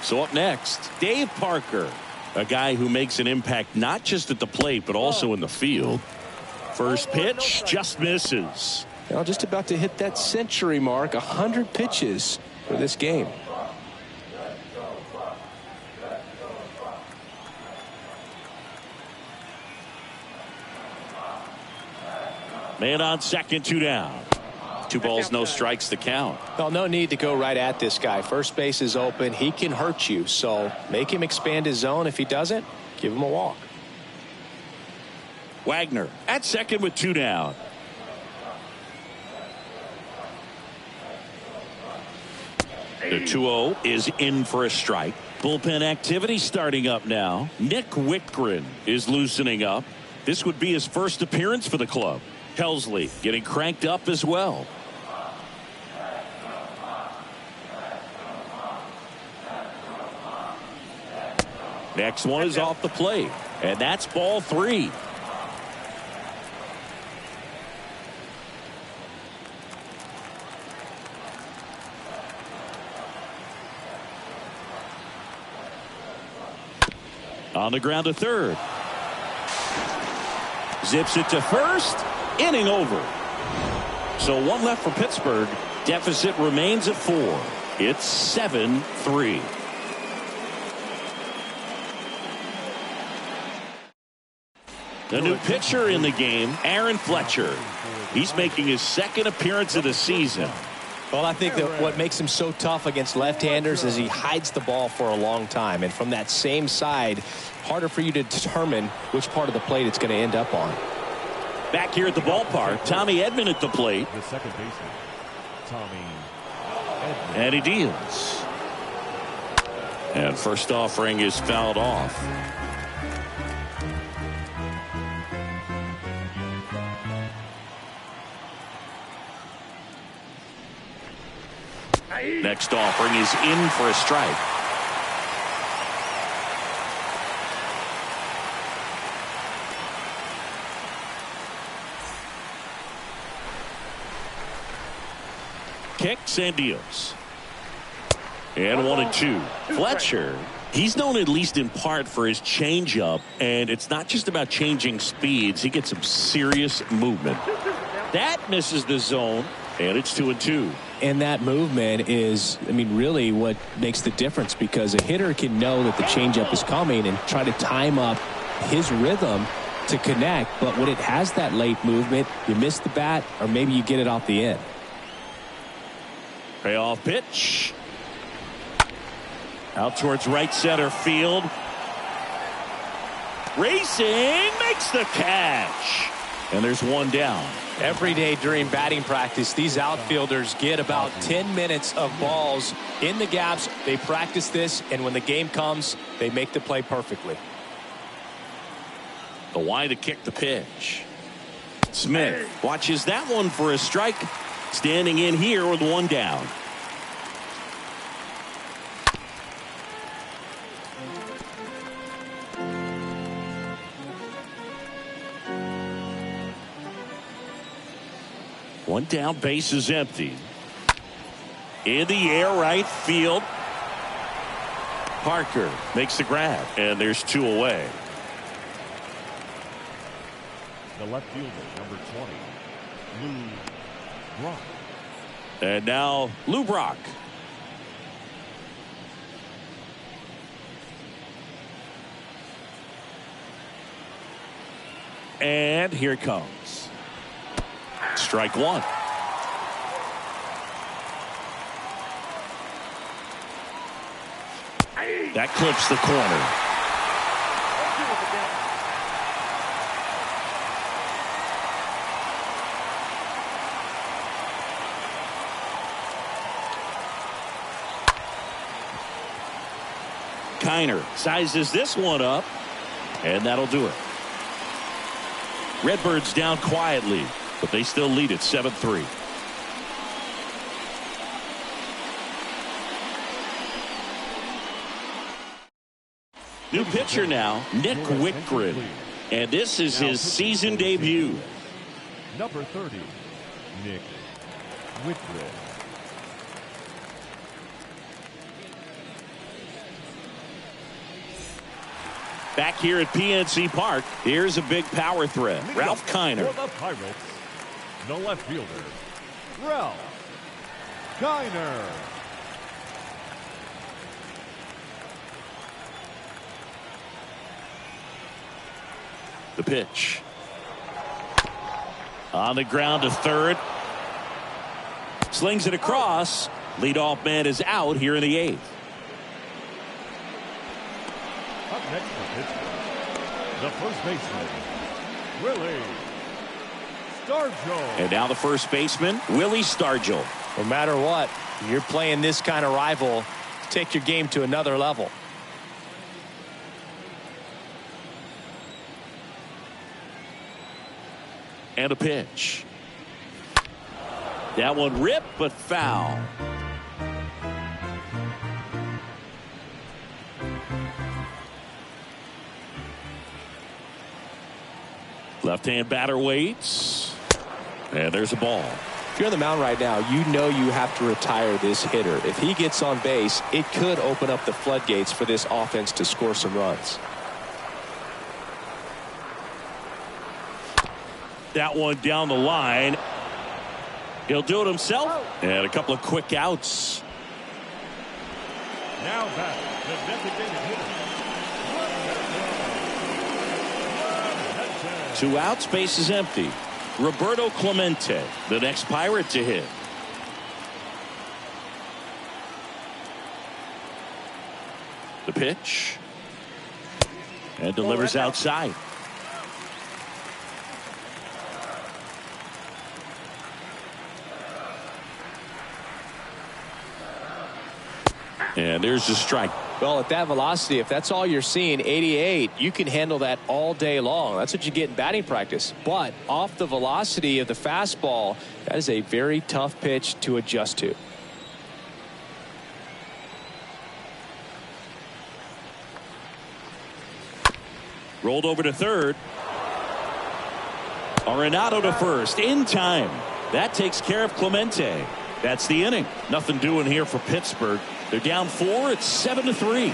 So up next, Dave Parker, a guy who makes an impact not just at the plate, but also in the field. First pitch just misses. Well, just about to hit that century mark, 100 pitches for this game. Man on second, 2 down. 2 balls, no strikes to count. Well, no need to go right at this guy. First base is open. He can hurt you. So make him expand his zone. If he doesn't, give him a walk. Wagner at second with 2 down. The 2-0 is in for a strike. Bullpen activity starting up now. Nick Whitgren is loosening up. This would be his first appearance for the club. Helsley getting cranked up as well. Next one is off the plate, and that's ball 3. On the ground to third. Zips it to first. Inning over. So 1 left for Pittsburgh. Deficit remains at 4. It's 7-3. The new pitcher in the game, Aaron Fletcher. He's making his second appearance of the season. Well, I think that what makes him so tough against left-handers is he hides the ball for a long time. And from that same side, harder for you to determine which part of the plate it's going to end up on. Back here at the ballpark, Tommy Edman at the plate. The second baseman, Tommy Edman. And he deals. And first offering is fouled off. Next offering is in for a strike. Kicks and deals. And 1-2. Fletcher, he's known at least in part for his changeup, and it's not just about changing speeds. He gets some serious movement. That misses the zone, and it's 2-2. And that movement is, I mean, really what makes the difference, because a hitter can know that the changeup is coming and try to time up his rhythm to connect. But when it has that late movement, you miss the bat or maybe you get it off the end. Payoff pitch. Out towards right center field. Racing makes the catch. And there's 1 down. Every day during batting practice, these outfilders get about 10 minutes of balls in the gaps. They practice this, and when the game comes, they make the play perfectly. The wide to kick the pitch. Smith watches that one for a strike. Standing in here with 1 down. One down, base is empty. In the air, right field. Parker makes the grab, and there's 2 away. The left fielder, number 20, Lou Brock. And now Lou Brock. And here it comes. Strike 1. That clips the corner. Kiner sizes this one up, and that'll do it. Redbirds down quietly, but they still lead it 7-3. New pitcher now, Nick Whitgren, and this is his season debut. Number 30, Nick Whitgren. Back here at PNC Park, here's a big power threat. Ralph Kiner. For the Pirates, the left fielder, Ralph Kiner. The pitch. On the ground to third. Slings it across. Leadoff man is out here in the 8th. Up next for Pittsburgh, the first baseman, Willie Stargell. And now the first baseman, Willie Stargell. No matter what, you're playing this kind of rival, take your game to another level. And a pitch. That one ripped, but foul. Left-hand batter waits. And there's a ball. If you're on the mound right now, you know you have to retire this hitter. If he gets on base, it could open up the floodgates for this offense to score some runs. That one down the line. He'll do it himself. And a couple of quick outs. Now back, the designated hitter. 2 outs, base is empty. Roberto Clemente, the next Pirate to hit. The pitch. And delivers outside. And there's the strike. Well, at that velocity, if that's all you're seeing, 88, you can handle that all day long. That's what you get in batting practice. But off the velocity of the fastball, that is a very tough pitch to adjust to. Rolled over to third. Arenado to first in time. That takes care of Clemente. That's the inning. Nothing doing here for Pittsburgh. They're down 4. It's 7-3.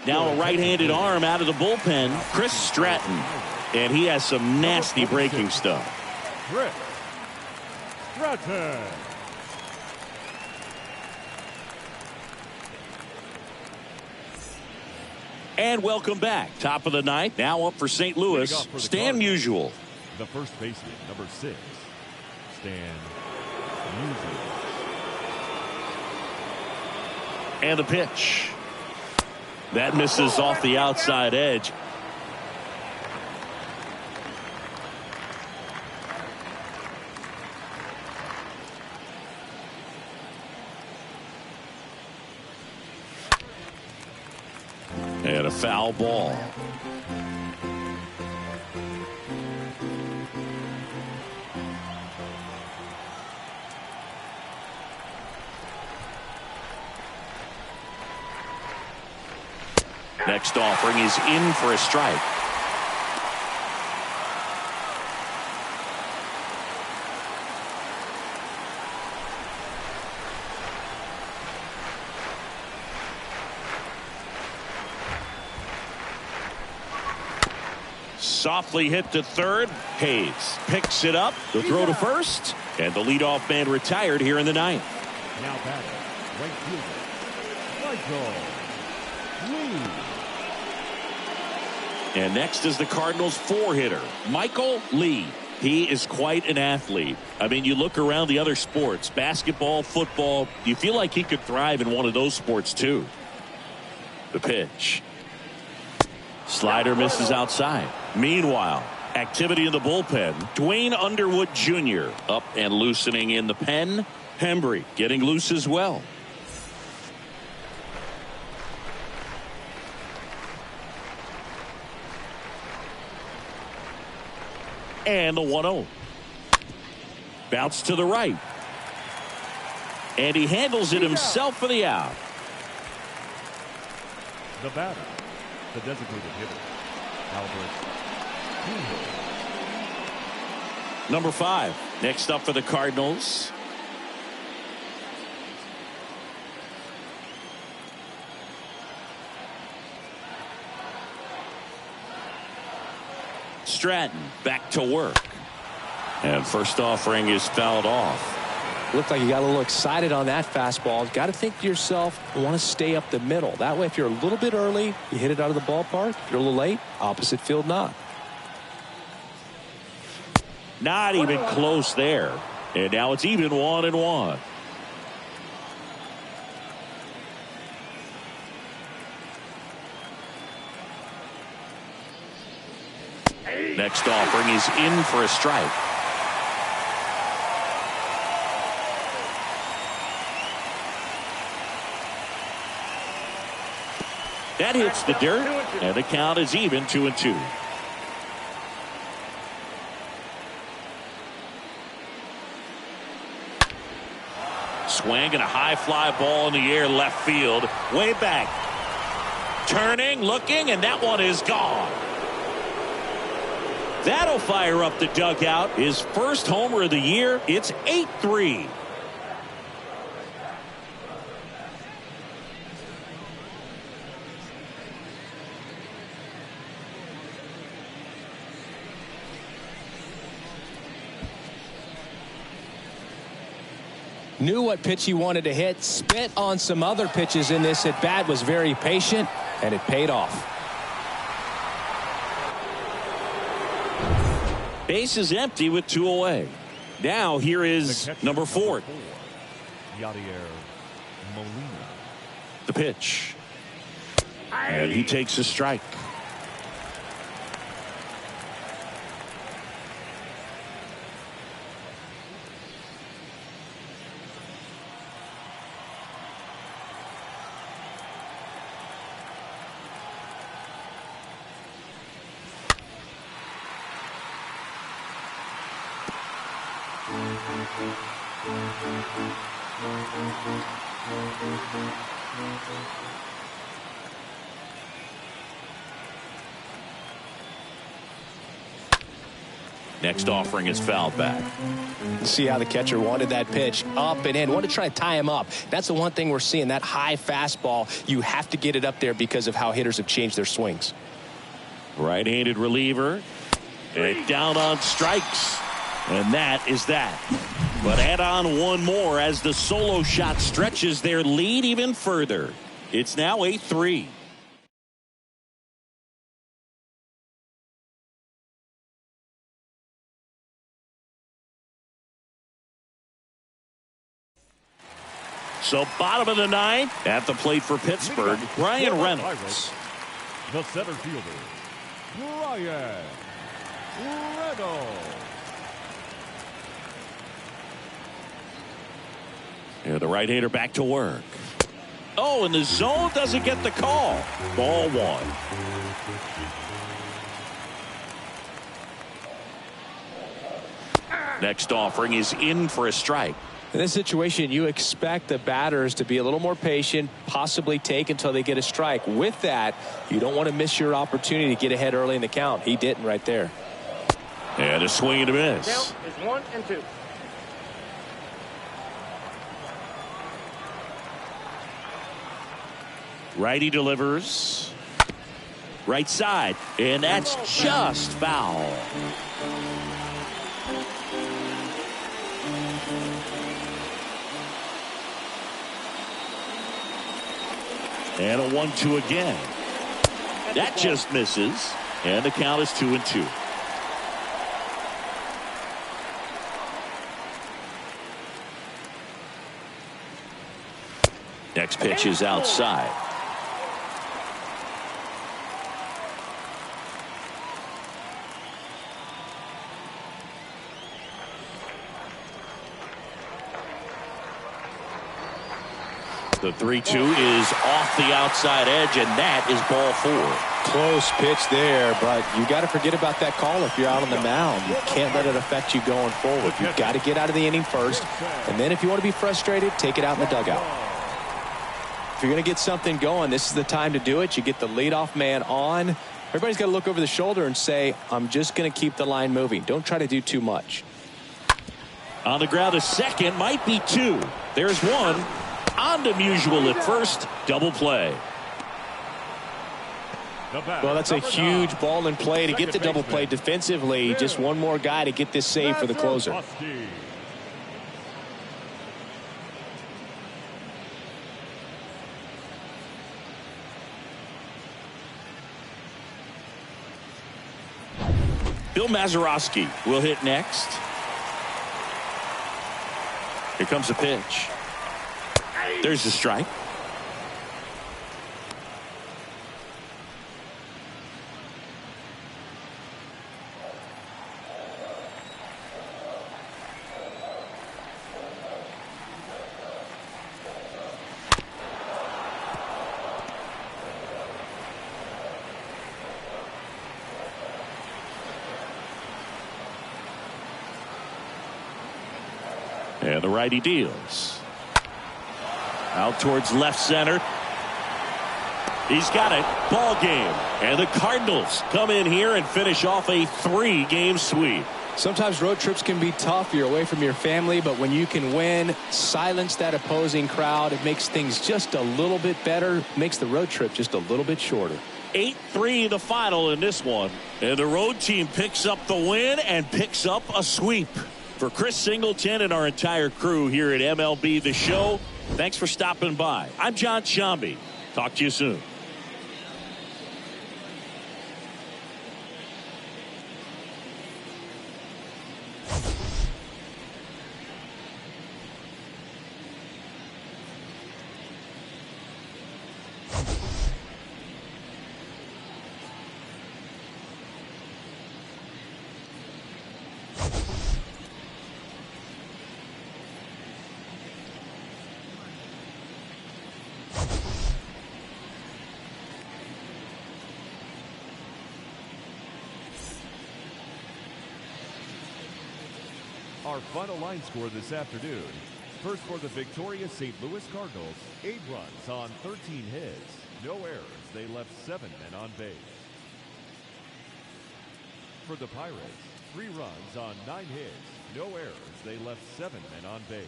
Now a right-handed arm out of the bullpen, Chris Stratton. And he has some nasty breaking stuff. Chris Stratton. And welcome back. Top of the ninth. Now up for St. Louis, Stan Musial. The first baseman, number 6, Stan Musial. And the pitch. That misses off the outside edge. And a foul ball. Next offering is in for a strike. Softly hit to third. Hayes picks it up. The throw to first. And the leadoff man retired here in the ninth. Now batting, right fielder, Michael Lee. And next is the Cardinals 4-hitter, Michael Lee. He is quite an athlete. I mean, you look around the other sports, basketball, football, you feel like he could thrive in one of those sports too. The pitch. Slider misses outside. Meanwhile, activity in the bullpen. Dwayne Underwood Jr. up and loosening in the pen. Hembry getting loose as well. And the 1-0. Bounce to the right. And he handles it himself for the out. The batter, the designated hitter, Albert. Number 5. Next up for the Cardinals. Stratton back to work. And first offering is fouled off. Looked like you got a little excited on that fastball. Got to think to yourself, you want to stay up the middle. That way, if you're a little bit early, you hit it out of the ballpark. If you're a little late, opposite field knock. Not even close there. And now it's even 1-1. Next offering is in for a strike. That hits the dirt, and the count is even 2-2. Swing and a high fly ball in the air left field, way back. Turning, looking, and that one is gone. That'll fire up the dugout. His first homer of the year. It's 8-3. Knew what pitch he wanted to hit. Spit on some other pitches in this at bat. Was very patient, and it paid off. Base is empty with 2 away. Now here is number 4. Yadier Molina. The pitch. And he takes a strike. Next offering is fouled back. See how the catcher wanted that pitch up and in. Wanted to try to tie him up. That's the one thing we're seeing. That high fastball, you have to get it up there because of how hitters have changed their swings. Right-handed reliever. And down on strikes. And that is that. But add on one more as the solo shot stretches their lead even further. It's now 8-3. So bottom of the ninth, at the plate for Pittsburgh, Brian Reynolds. The center fielder, Brian Reynolds. Yeah, the right-hander back to work. Oh, and the zone doesn't get the call. Ball 1. Next offering is in for a strike. In this situation, you expect the batters to be a little more patient, possibly take until they get a strike. With that, you don't want to miss your opportunity to get ahead early in the count. He didn't right there. And a swing and a miss. Count is 1-2. Righty delivers. Right side. And that's just foul. And a 1-2 again. That just misses. And the count is 2-2. Next pitch is outside. The 3-2 is off the outside edge, and that is ball 4. Close pitch there, but you got to forget about that call if you're out on the mound. You can't let it affect you going forward. You've got to get out of the inning first, and then if you want to be frustrated, take it out in the dugout. If you're going to get something going, this is the time to do it. You get the leadoff man on. Everybody's got to look over the shoulder and say, I'm just going to keep the line moving. Don't try to do too much. On the ground, a second, might be 2. There's 1. On to Musial at first, double play. Well, that's a huge ball in play to get the double play defensively. Just one more guy to get this save for the closer. Bill Mazeroski will hit next. Here comes the pitch. There's the strike. And the righty deals. Out towards left center. He's got it. Ball game. And the Cardinals come in here and finish off a 3-game sweep. Sometimes road trips can be tough. You're away from your family, but when you can win, silence that opposing crowd, it makes things just a little bit better, makes the road trip just a little bit shorter. 8-3 the final in this one. And the road team picks up the win and picks up a sweep. For Chris Singleton and our entire crew here at MLB The Show, thanks for stopping by. I'm John Shambi. Talk to you soon. Our final line score this afternoon. First for the victorious St. Louis Cardinals, 8 runs on 13 hits. No errors. They left 7 men on base. For the Pirates, 3 runs on 9 hits. No errors. They left 7 men on base.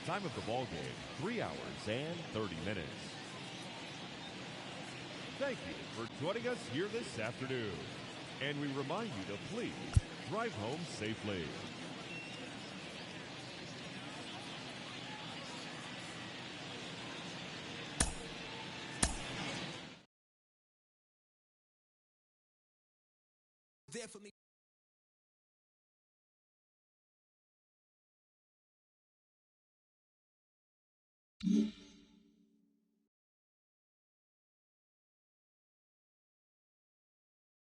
Time of the ball game, 3 hours and 30 minutes. Thank you for joining us here this afternoon. And we remind you to please drive home safely. There for me.